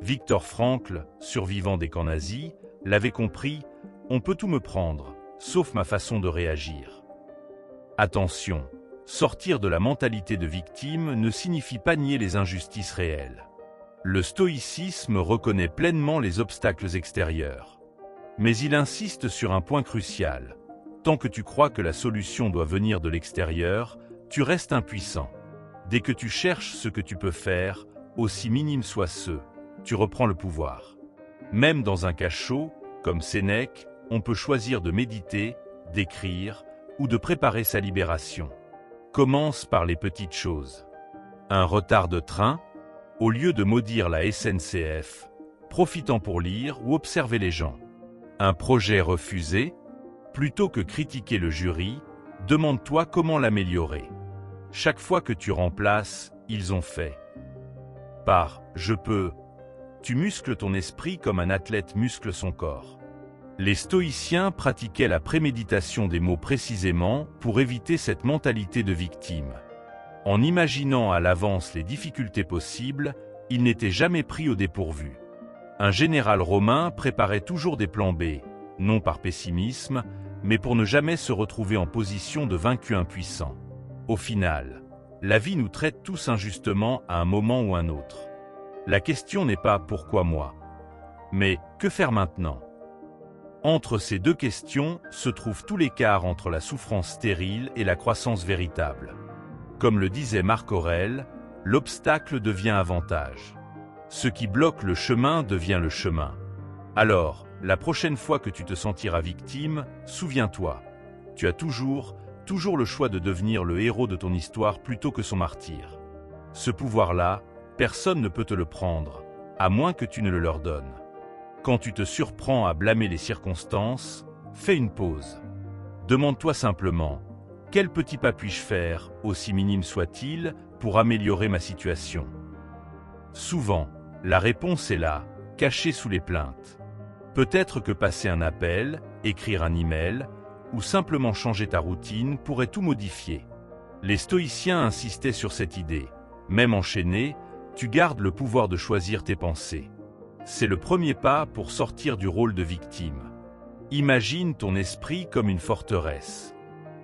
S1: Viktor Frankl, survivant des camps nazis, l'avait compris, on peut tout me prendre, sauf ma façon de réagir. Attention, sortir de la mentalité de victime ne signifie pas nier les injustices réelles. Le stoïcisme reconnaît pleinement les obstacles extérieurs. Mais il insiste sur un point crucial. Tant que tu crois que la solution doit venir de l'extérieur, tu restes impuissant. Dès que tu cherches ce que tu peux faire, aussi minimes soient ceux, tu reprends le pouvoir. Même dans un cas chaud, comme Sénèque, on peut choisir de méditer, d'écrire ou de préparer sa libération. Commence par les petites choses. Un retard de train? Au lieu de maudire la SNCF, profitant pour lire ou observer les gens. Un projet refusé? Plutôt que critiquer le jury, demande-toi comment l'améliorer. Chaque fois que tu remplaces, ils ont fait. Par « je peux », tu muscles ton esprit comme un athlète muscle son corps. Les stoïciens pratiquaient la préméditation des mots précisément pour éviter cette mentalité de victime. En imaginant à l'avance les difficultés possibles, ils n'étaient jamais pris au dépourvu. Un général romain préparait toujours des plans B, non par pessimisme, mais pour ne jamais se retrouver en position de vaincu impuissant. Au final, la vie nous traite tous injustement à un moment ou un autre. La question n'est pas « pourquoi moi ?», mais « que faire maintenant ?» Entre ces deux questions se trouve tout l'écart entre la souffrance stérile et la croissance véritable. Comme le disait Marc Aurèle, l'obstacle devient avantage. Ce qui bloque le chemin devient le chemin. Alors, la prochaine fois que tu te sentiras victime, souviens-toi, tu as toujours le choix de devenir le héros de ton histoire plutôt que son martyr. Ce pouvoir-là, personne ne peut te le prendre, à moins que tu ne le leur donnes. Quand tu te surprends à blâmer les circonstances, fais une pause. Demande-toi simplement, quel petit pas puis-je faire, aussi minime soit-il, pour améliorer ma situation? Souvent, la réponse est là, cachée sous les plaintes. Peut-être que passer un appel, écrire un email, ou simplement changer ta routine pourrait tout modifier. Les stoïciens insistaient sur cette idée. Même enchaîné, tu gardes le pouvoir de choisir tes pensées. C'est le premier pas pour sortir du rôle de victime. Imagine ton esprit comme une forteresse.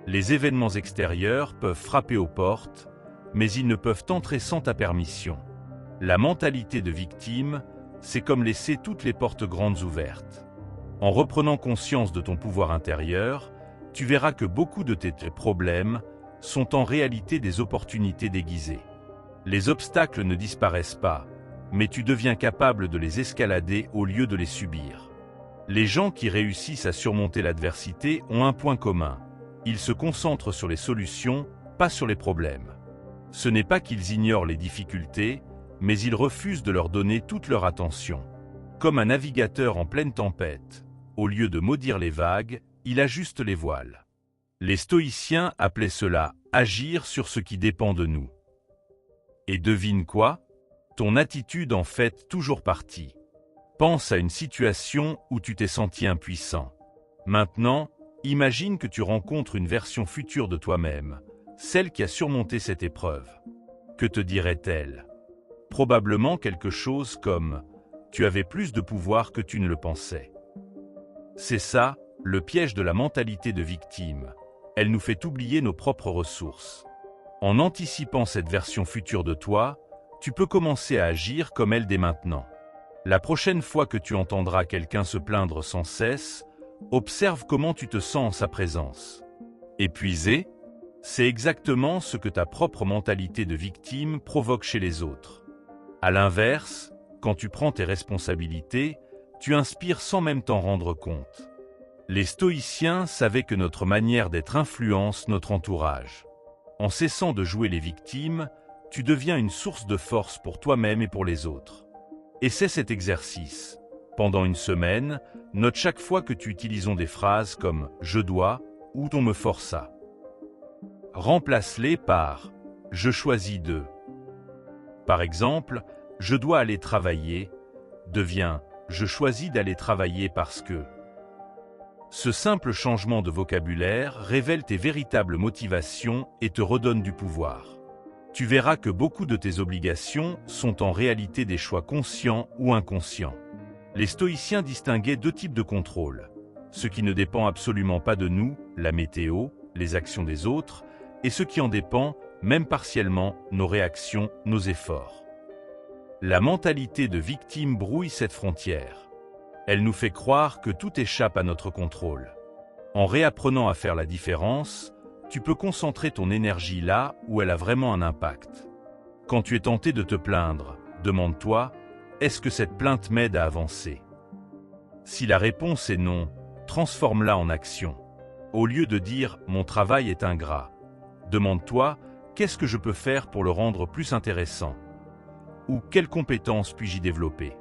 S1: Les événements extérieurs peuvent frapper aux portes, mais ils ne peuvent entrer sans ta permission. La mentalité de victime, c'est comme laisser toutes les portes grandes ouvertes. En reprenant conscience de ton pouvoir intérieur, tu verras que beaucoup de tes problèmes sont en réalité des opportunités déguisées. Les obstacles ne disparaissent pas, mais tu deviens capable de les escalader au lieu de les subir. Les gens qui réussissent à surmonter l'adversité ont un point commun. Ils se concentrent sur les solutions, pas sur les problèmes. Ce n'est pas qu'ils ignorent les difficultés, mais ils refusent de leur donner toute leur attention. Comme un navigateur en pleine tempête, au lieu de maudire les vagues, il ajuste les voiles. Les stoïciens appelaient cela « agir sur ce qui dépend de nous ». Et devine quoi? Ton attitude en fait toujours partie. Pense à une situation où tu t'es senti impuissant. Maintenant, imagine que tu rencontres une version future de toi-même, celle qui a surmonté cette épreuve. Que te dirait-elle? Probablement quelque chose comme « tu avais plus de pouvoir que tu ne le pensais ». C'est ça, le piège de la mentalité de victime. Elle nous fait oublier nos propres ressources. En anticipant cette version future de toi, tu peux commencer à agir comme elle dès maintenant. La prochaine fois que tu entendras quelqu'un se plaindre sans cesse, observe comment tu te sens en sa présence. Épuisé? C'est exactement ce que ta propre mentalité de victime provoque chez les autres. À l'inverse, quand tu prends tes responsabilités, tu inspires sans même t'en rendre compte. Les stoïciens savaient que notre manière d'être influence notre entourage. En cessant de jouer les victimes, tu deviens une source de force pour toi-même et pour les autres. Essaie cet exercice. Pendant une semaine, note chaque fois que tu utilises des phrases comme « je dois » ou « on me force à ». Remplace-les par « je choisis de ». Par exemple, « je dois aller travailler » devient « je choisis d'aller travailler parce que ». Ce simple changement de vocabulaire révèle tes véritables motivations et te redonne du pouvoir. Tu verras que beaucoup de tes obligations sont en réalité des choix conscients ou inconscients. Les stoïciens distinguaient deux types de contrôle. Ce qui ne dépend absolument pas de nous, la météo, les actions des autres, et ce qui en dépend, même partiellement, nos réactions, nos efforts. La mentalité de victime brouille cette frontière. Elle nous fait croire que tout échappe à notre contrôle. En réapprenant à faire la différence, tu peux concentrer ton énergie là où elle a vraiment un impact. Quand tu es tenté de te plaindre, demande-toi, est-ce que cette plainte m'aide à avancer? Si la réponse est non, transforme-la en action. Au lieu de dire « mon travail est ingrat », demande-toi « qu'est-ce que je peux faire pour le rendre plus intéressant ?» ou « quelles compétences puis-je y développer ?»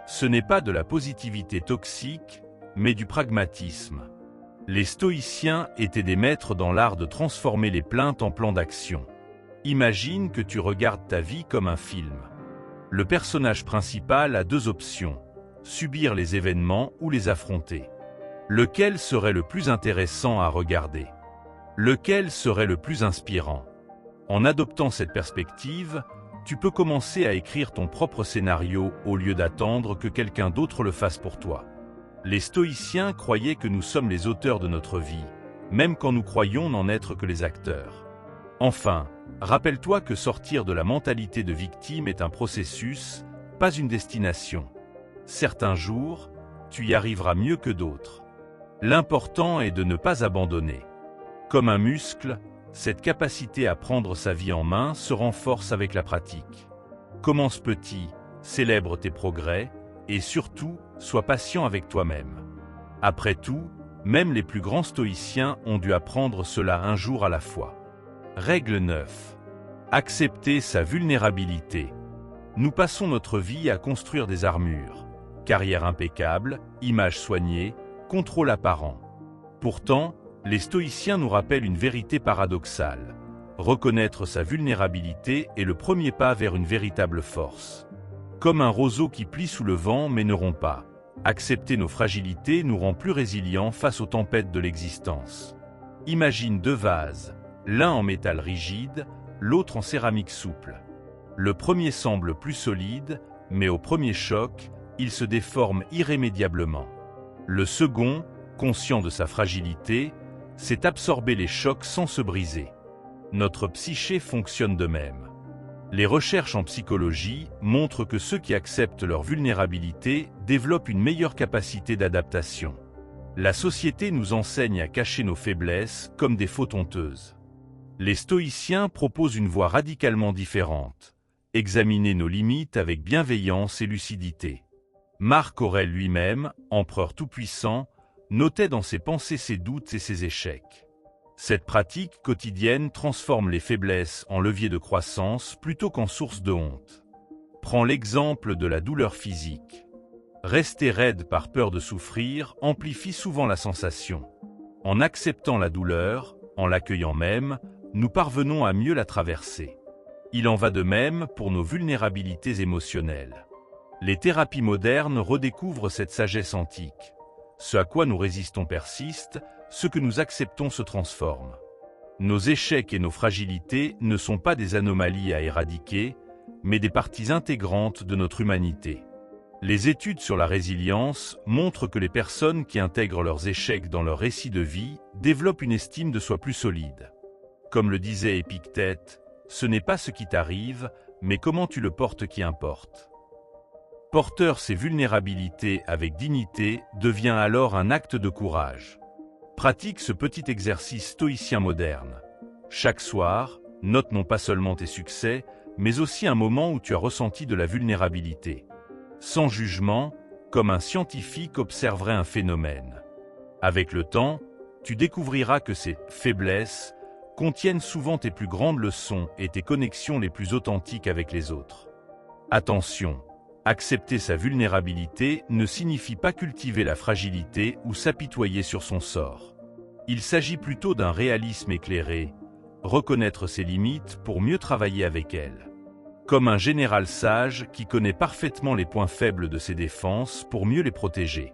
S1: Ce n'est pas de la positivité toxique, mais du pragmatisme. Les stoïciens étaient des maîtres dans l'art de transformer les plaintes en plans d'action. Imagine que tu regardes ta vie comme un film. Le personnage principal a deux options, subir les événements ou les affronter. Lequel serait le plus intéressant à regarder? Lequel serait le plus inspirant? En adoptant cette perspective, tu peux commencer à écrire ton propre scénario au lieu d'attendre que quelqu'un d'autre le fasse pour toi. Les stoïciens croyaient que nous sommes les auteurs de notre vie, même quand nous croyons n'en être que les acteurs. Enfin, rappelle-toi que sortir de la mentalité de victime est un processus, pas une destination. Certains jours, tu y arriveras mieux que d'autres. L'important est de ne pas abandonner. Comme un muscle, cette capacité à prendre sa vie en main se renforce avec la pratique. Commence petit, célèbre tes progrès, et surtout, sois patient avec toi-même. Après tout, même les plus grands stoïciens ont dû apprendre cela un jour à la fois. Règle 9. Accepter sa vulnérabilité. Nous passons notre vie à construire des armures. Carrière impeccable, image soignée, contrôle apparent. Pourtant, les stoïciens nous rappellent une vérité paradoxale. Reconnaître sa vulnérabilité est le premier pas vers une véritable force. Comme un roseau qui plie sous le vent mais ne rompt pas, accepter nos fragilités nous rend plus résilients face aux tempêtes de l'existence. Imagine deux vases, l'un en métal rigide, l'autre en céramique souple. Le premier semble plus solide, mais au premier choc, il se déforme irrémédiablement. Le second, conscient de sa fragilité, sait absorber les chocs sans se briser. Notre psyché fonctionne de même. Les recherches en psychologie montrent que ceux qui acceptent leur vulnérabilité développent une meilleure capacité d'adaptation. La société nous enseigne à cacher nos faiblesses comme des fautes honteuses. Les stoïciens proposent une voie radicalement différente. Examiner nos limites avec bienveillance et lucidité. Marc Aurèle lui-même, empereur tout-puissant, notait dans ses pensées ses doutes et ses échecs. Cette pratique quotidienne transforme les faiblesses en levier de croissance plutôt qu'en source de honte. Prends l'exemple de la douleur physique. Rester raide par peur de souffrir amplifie souvent la sensation. En acceptant la douleur, en l'accueillant même, nous parvenons à mieux la traverser. Il en va de même pour nos vulnérabilités émotionnelles. Les thérapies modernes redécouvrent cette sagesse antique. Ce à quoi nous résistons persiste, ce que nous acceptons se transforme. Nos échecs et nos fragilités ne sont pas des anomalies à éradiquer, mais des parties intégrantes de notre humanité. Les études sur la résilience montrent que les personnes qui intègrent leurs échecs dans leur récit de vie développent une estime de soi plus solide. Comme le disait Épictète, ce n'est pas ce qui t'arrive, mais comment tu le portes qui importe. Porteur ses vulnérabilités avec dignité devient alors un acte de courage. Pratique ce petit exercice stoïcien moderne. Chaque soir, note non pas seulement tes succès, mais aussi un moment où tu as ressenti de la vulnérabilité. Sans jugement, comme un scientifique observerait un phénomène. Avec le temps, tu découvriras que ces faiblesses contiennent souvent tes plus grandes leçons et tes connexions les plus authentiques avec les autres. Attention! Accepter sa vulnérabilité ne signifie pas cultiver la fragilité ou s'apitoyer sur son sort. Il s'agit plutôt d'un réalisme éclairé, reconnaître ses limites pour mieux travailler avec elles. Comme un général sage qui connaît parfaitement les points faibles de ses défenses pour mieux les protéger.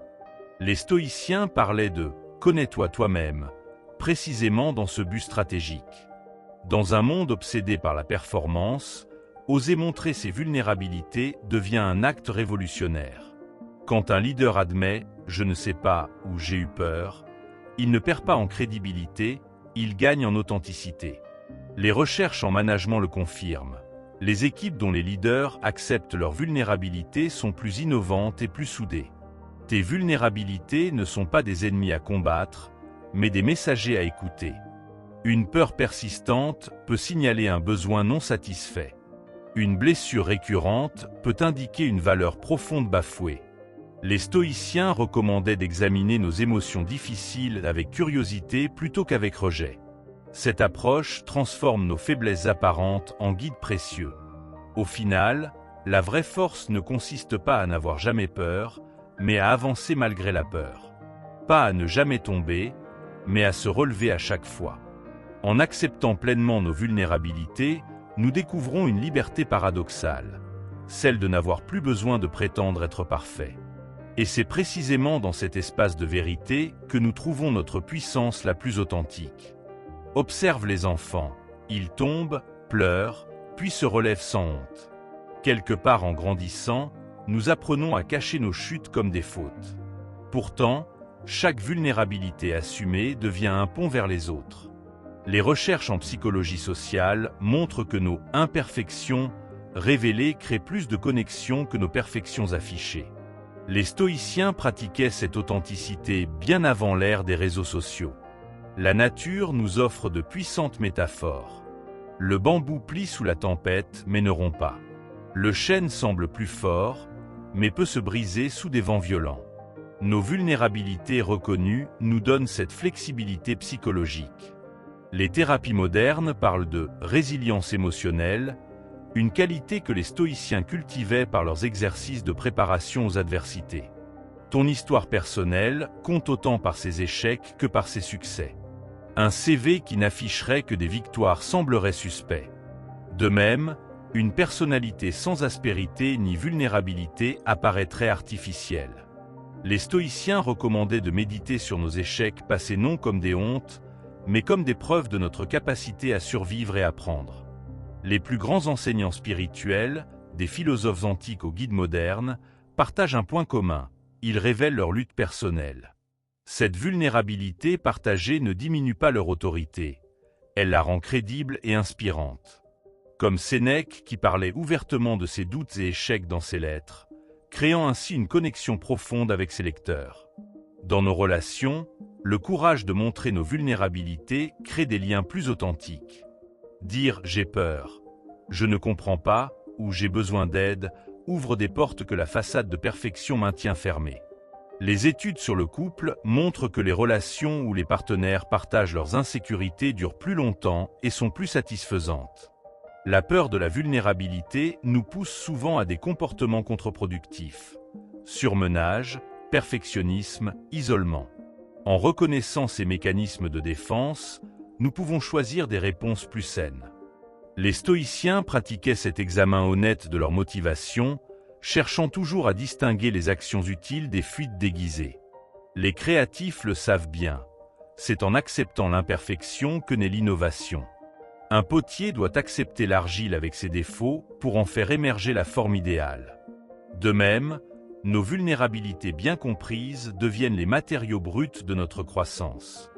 S1: Les stoïciens parlaient de « connais-toi toi-même », précisément dans ce but stratégique. Dans un monde obsédé par la performance, oser montrer ses vulnérabilités devient un acte révolutionnaire. Quand un leader admet « je ne sais pas » ou « j'ai eu peur », il ne perd pas en crédibilité, il gagne en authenticité. Les recherches en management le confirment. Les équipes dont les leaders acceptent leur vulnérabilité sont plus innovantes et plus soudées. Tes vulnérabilités ne sont pas des ennemis à combattre, mais des messagers à écouter. Une peur persistante peut signaler un besoin non satisfait. Une blessure récurrente peut indiquer une valeur profonde bafouée. Les stoïciens recommandaient d'examiner nos émotions difficiles avec curiosité plutôt qu'avec rejet. Cette approche transforme nos faiblesses apparentes en guides précieux. Au final, la vraie force ne consiste pas à n'avoir jamais peur, mais à avancer malgré la peur. Pas à ne jamais tomber, mais à se relever à chaque fois. En acceptant pleinement nos vulnérabilités, nous découvrons une liberté paradoxale, celle de n'avoir plus besoin de prétendre être parfait. Et c'est précisément dans cet espace de vérité que nous trouvons notre puissance la plus authentique. Observe les enfants, ils tombent, pleurent, puis se relèvent sans honte. Quelque part en grandissant, nous apprenons à cacher nos chutes comme des fautes. Pourtant, chaque vulnérabilité assumée devient un pont vers les autres. Les recherches en psychologie sociale montrent que nos imperfections révélées créent plus de connexions que nos perfections affichées. Les stoïciens pratiquaient cette authenticité bien avant l'ère des réseaux sociaux. La nature nous offre de puissantes métaphores. Le bambou plie sous la tempête mais ne rompt pas. Le chêne semble plus fort, mais peut se briser sous des vents violents. Nos vulnérabilités reconnues nous donnent cette flexibilité psychologique. Les thérapies modernes parlent de résilience émotionnelle, une qualité que les stoïciens cultivaient par leurs exercices de préparation aux adversités. Ton histoire personnelle compte autant par ses échecs que par ses succès. Un CV qui n'afficherait que des victoires semblerait suspect. De même, une personnalité sans aspérité ni vulnérabilité apparaîtrait artificielle. Les stoïciens recommandaient de méditer sur nos échecs passés non comme des hontes, mais comme des preuves de notre capacité à survivre et apprendre. Les plus grands enseignants spirituels, des philosophes antiques aux guides modernes, partagent un point commun, ils révèlent leur lutte personnelle. Cette vulnérabilité partagée ne diminue pas leur autorité, elle la rend crédible et inspirante. Comme Sénèque qui parlait ouvertement de ses doutes et échecs dans ses lettres, créant ainsi une connexion profonde avec ses lecteurs. Dans nos relations, le courage de montrer nos vulnérabilités crée des liens plus authentiques. Dire « j'ai peur »,« je ne comprends pas » ou « j'ai besoin d'aide » ouvre des portes que la façade de perfection maintient fermées. Les études sur le couple montrent que les relations où les partenaires partagent leurs insécurités durent plus longtemps et sont plus satisfaisantes. La peur de la vulnérabilité nous pousse souvent à des comportements contre-productifs. Surmenage, perfectionnisme, isolement. En reconnaissant ces mécanismes de défense, nous pouvons choisir des réponses plus saines. Les stoïciens pratiquaient cet examen honnête de leur motivation, cherchant toujours à distinguer les actions utiles des fuites déguisées. Les créatifs le savent bien. C'est en acceptant l'imperfection que naît l'innovation. Un potier doit accepter l'argile avec ses défauts pour en faire émerger la forme idéale. De même, nos vulnérabilités bien comprises deviennent les matériaux bruts de notre croissance.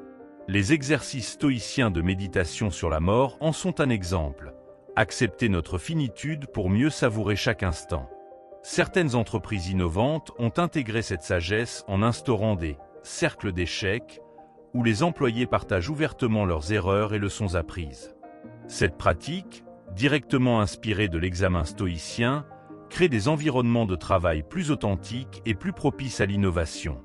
S1: Les exercices stoïciens de méditation sur la mort en sont un exemple. Accepter notre finitude pour mieux savourer chaque instant. Certaines entreprises innovantes ont intégré cette sagesse en instaurant des cercles d'échecs où les employés partagent ouvertement leurs erreurs et leçons apprises. Cette pratique, directement inspirée de l'examen stoïcien, crée des environnements de travail plus authentiques et plus propices à l'innovation.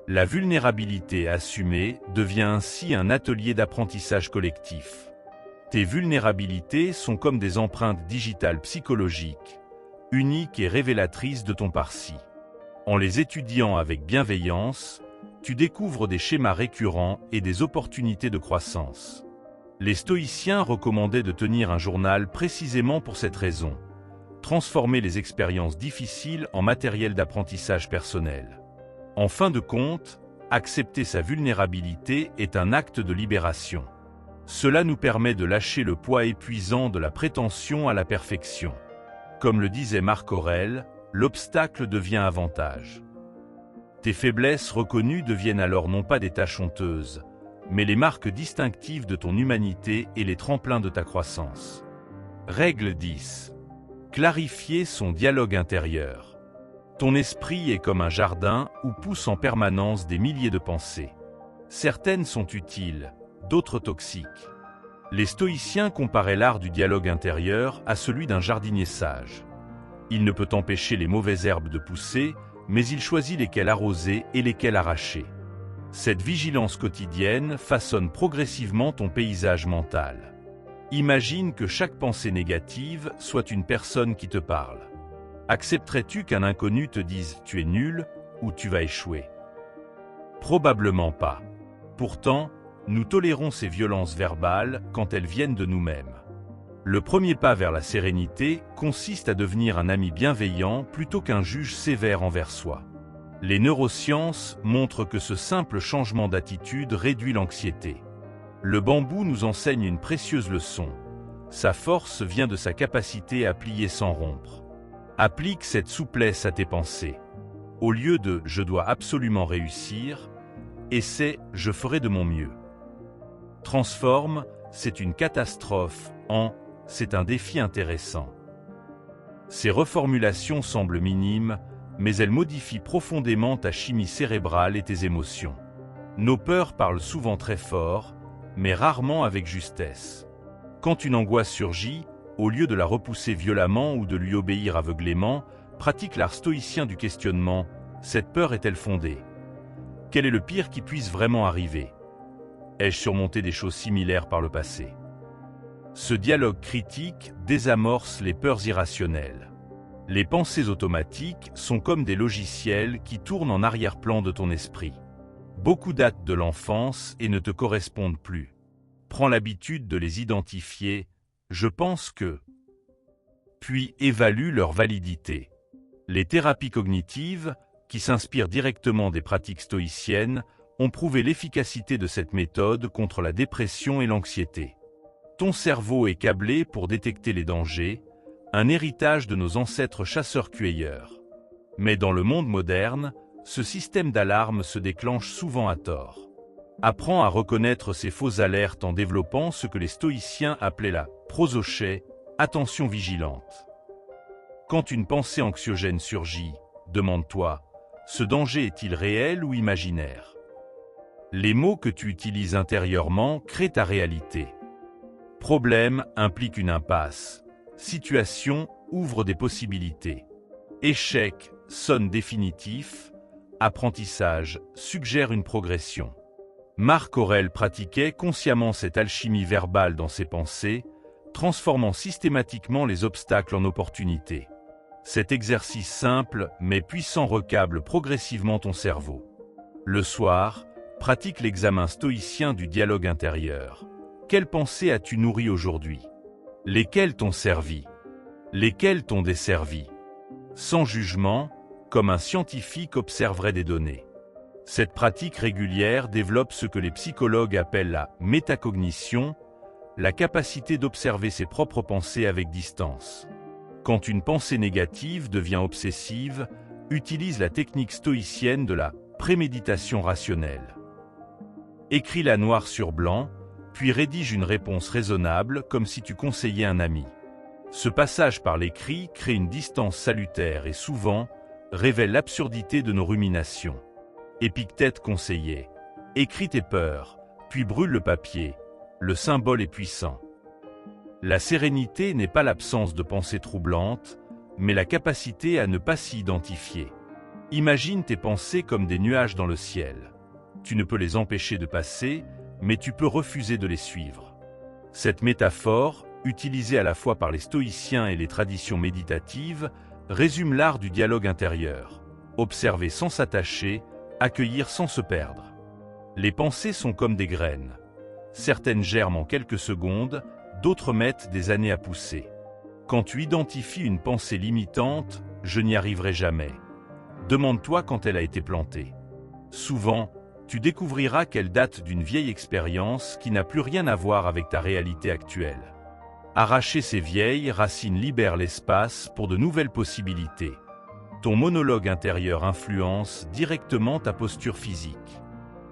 S1: La vulnérabilité assumée devient ainsi un atelier d'apprentissage collectif. Tes vulnérabilités sont comme des empreintes digitales psychologiques, uniques et révélatrices de ton parsi. En les étudiant avec bienveillance, tu découvres des schémas récurrents et des opportunités de croissance. Les stoïciens recommandaient de tenir un journal précisément pour cette raison. Transformer les expériences difficiles en matériel d'apprentissage personnel. En fin de compte, accepter sa vulnérabilité est un acte de libération. Cela nous permet de lâcher le poids épuisant de la prétention à la perfection. Comme le disait Marc Aurèle, l'obstacle devient avantage. Tes faiblesses reconnues deviennent alors non pas des tâches honteuses, mais les marques distinctives de ton humanité et les tremplins de ta croissance. Règle 10. Clarifier son dialogue intérieur. Ton esprit est comme un jardin où poussent en permanence des milliers de pensées. Certaines sont utiles, d'autres toxiques. Les stoïciens comparaient l'art du dialogue intérieur à celui d'un jardinier sage. Il ne peut empêcher les mauvaises herbes de pousser, mais il choisit lesquelles arroser et lesquelles arracher. Cette vigilance quotidienne façonne progressivement ton paysage mental. Imagine que chaque pensée négative soit une personne qui te parle. Accepterais-tu qu'un inconnu te dise « tu es nul » ou « tu vas échouer » ? Probablement pas. Pourtant, nous tolérons ces violences verbales quand elles viennent de nous-mêmes. Le premier pas vers la sérénité consiste à devenir un ami bienveillant plutôt qu'un juge sévère envers soi. Les neurosciences montrent que ce simple changement d'attitude réduit l'anxiété. Le bambou nous enseigne une précieuse leçon. Sa force vient de sa capacité à plier sans rompre. Applique cette souplesse à tes pensées. Au lieu de « je dois absolument réussir », essaie « je ferai de mon mieux ». Transforme « c'est une catastrophe » en « c'est un défi intéressant ». Ces reformulations semblent minimes, mais elles modifient profondément ta chimie cérébrale et tes émotions. Nos peurs parlent souvent très fort, mais rarement avec justesse. Quand une angoisse surgit, au lieu de la repousser violemment ou de lui obéir aveuglément, pratique l'art stoïcien du questionnement. Cette peur est-elle fondée? Quel est le pire qui puisse vraiment arriver? Ai-je surmonté des choses similaires par le passé? Ce dialogue critique désamorce les peurs irrationnelles. Les pensées automatiques sont comme des logiciels qui tournent en arrière-plan de ton esprit. Beaucoup datent de l'enfance et ne te correspondent plus. Prends l'habitude de les identifier, je pense que... Puis évalue leur validité. Les thérapies cognitives, qui s'inspirent directement des pratiques stoïciennes, ont prouvé l'efficacité de cette méthode contre la dépression et l'anxiété. Ton cerveau est câblé pour détecter les dangers, un héritage de nos ancêtres chasseurs-cueilleurs. Mais dans le monde moderne, ce système d'alarme se déclenche souvent à tort. Apprends à reconnaître ces fausses alertes en développant ce que les stoïciens appelaient la prosoché, attention vigilante. Quand une pensée anxiogène surgit, demande-toi, ce danger est-il réel ou imaginaire? Les mots que tu utilises intérieurement créent ta réalité. Problème implique une impasse. Situation ouvre des possibilités. Échec sonne définitif. Apprentissage suggère une progression. Marc Aurèle pratiquait consciemment cette alchimie verbale dans ses pensées, transformant systématiquement les obstacles en opportunités. Cet exercice simple mais puissant recable progressivement ton cerveau. Le soir, pratique l'examen stoïcien du dialogue intérieur. Quelles pensées as-tu nourries aujourd'hui? Lesquelles t'ont servi? Lesquelles t'ont desservi? Sans jugement, comme un scientifique observerait des données. Cette pratique régulière développe ce que les psychologues appellent la métacognition, la capacité d'observer ses propres pensées avec distance. Quand une pensée négative devient obsessive, utilise la technique stoïcienne de la préméditation rationnelle. Écris-la noir sur blanc, puis rédige une réponse raisonnable comme si tu conseillais un ami. Ce passage par l'écrit crée une distance salutaire et souvent révèle l'absurdité de nos ruminations. Épictète conseillait « Écris tes peurs, puis brûle le papier, le symbole est puissant ». La sérénité n'est pas l'absence de pensées troublantes, mais la capacité à ne pas s'y identifier. Imagine tes pensées comme des nuages dans le ciel. Tu ne peux les empêcher de passer, mais tu peux refuser de les suivre. Cette métaphore, utilisée à la fois par les stoïciens et les traditions méditatives, résume l'art du dialogue intérieur. Observer sans s'attacher, accueillir sans se perdre. Les pensées sont comme des graines. Certaines germent en quelques secondes, d'autres mettent des années à pousser. Quand tu identifies une pensée limitante, « je n'y arriverai jamais », demande-toi quand elle a été plantée. Souvent, tu découvriras qu'elle date d'une vieille expérience qui n'a plus rien à voir avec ta réalité actuelle. Arracher ces vieilles racines libère l'espace pour de nouvelles possibilités. Ton monologue intérieur influence directement ta posture physique.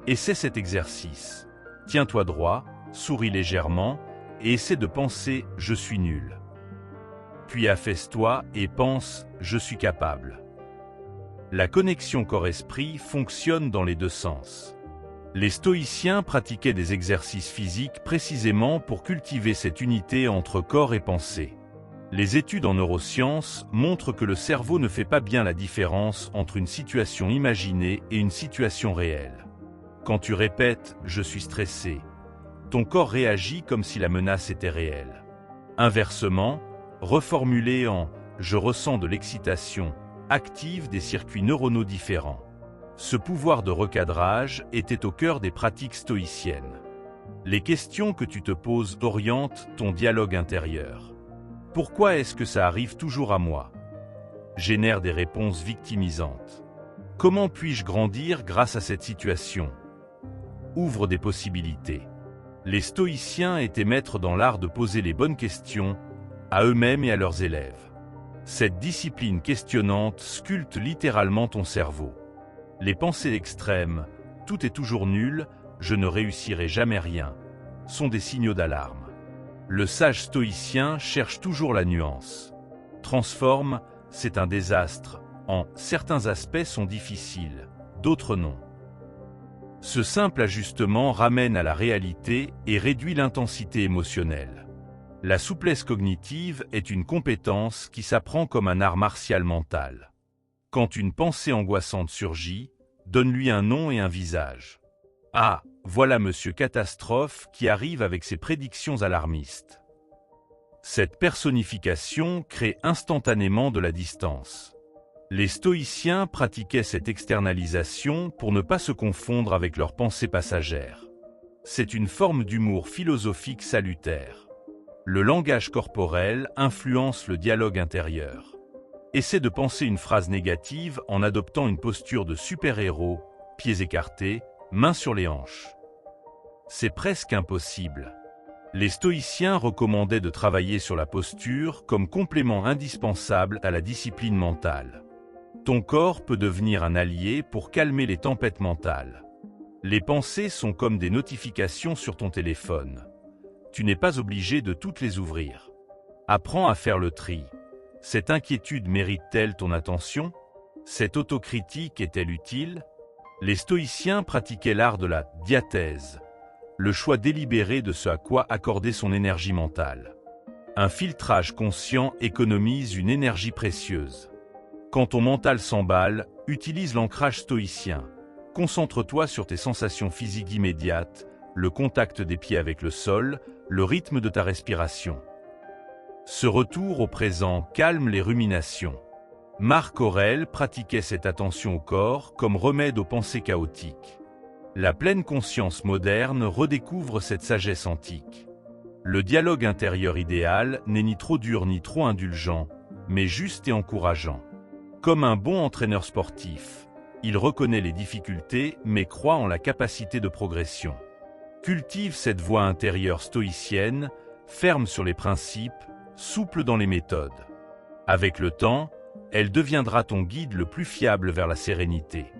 S1: Essaie cet exercice. Tiens-toi droit, souris légèrement et essaie de penser « je suis nul ». Puis affaisse-toi et pense « je suis capable ». La connexion corps-esprit fonctionne dans les deux sens. Les stoïciens pratiquaient des exercices physiques précisément pour cultiver cette unité entre corps et pensée. Les études en neurosciences montrent que le cerveau ne fait pas bien la différence entre une situation imaginée et une situation réelle. Quand tu répètes « je suis stressé », ton corps réagit comme si la menace était réelle. Inversement, reformuler en « je ressens de l'excitation » active des circuits neuronaux différents. Ce pouvoir de recadrage était au cœur des pratiques stoïciennes. Les questions que tu te poses orientent ton dialogue intérieur. Pourquoi est-ce que ça arrive toujours à moi? Génère des réponses victimisantes. Comment puis-je grandir grâce à cette situation? Ouvre des possibilités. Les stoïciens étaient maîtres dans l'art de poser les bonnes questions à eux-mêmes et à leurs élèves. Cette discipline questionnante sculpte littéralement ton cerveau. Les pensées extrêmes, tout est toujours nul, je ne réussirai jamais rien, sont des signaux d'alarme. Le sage stoïcien cherche toujours la nuance. Transforme, c'est un désastre, en certains aspects sont difficiles, d'autres non. Ce simple ajustement ramène à la réalité et réduit l'intensité émotionnelle. La souplesse cognitive est une compétence qui s'apprend comme un art martial mental. Quand une pensée angoissante surgit, donne-lui un nom et un visage. Ah, voilà Monsieur Catastrophe qui arrive avec ses prédictions alarmistes. Cette personnification crée instantanément de la distance. Les stoïciens pratiquaient cette externalisation pour ne pas se confondre avec leurs pensées passagères. C'est une forme d'humour philosophique salutaire. Le langage corporel influence le dialogue intérieur. Essaie de penser une phrase négative en adoptant une posture de super-héros, pieds écartés, mains sur les hanches. C'est presque impossible. Les stoïciens recommandaient de travailler sur la posture comme complément indispensable à la discipline mentale. Ton corps peut devenir un allié pour calmer les tempêtes mentales. Les pensées sont comme des notifications sur ton téléphone. Tu n'es pas obligé de toutes les ouvrir. Apprends à faire le tri. Cette inquiétude mérite-t-elle ton attention? Cette autocritique est-elle utile? Les stoïciens pratiquaient l'art de la diathèse, le choix délibéré de ce à quoi accorder son énergie mentale. Un filtrage conscient économise une énergie précieuse. Quand ton mental s'emballe, utilise l'ancrage stoïcien. Concentre-toi sur tes sensations physiques immédiates, le contact des pieds avec le sol, le rythme de ta respiration. Ce retour au présent calme les ruminations. Marc Aurèle pratiquait cette attention au corps comme remède aux pensées chaotiques. La pleine conscience moderne redécouvre cette sagesse antique. Le dialogue intérieur idéal n'est ni trop dur ni trop indulgent, mais juste et encourageant. Comme un bon entraîneur sportif, il reconnaît les difficultés mais croit en la capacité de progression. Cultive cette voix intérieure stoïcienne, ferme sur les principes, souple dans les méthodes. Avec le temps, elle deviendra ton guide le plus fiable vers la sérénité.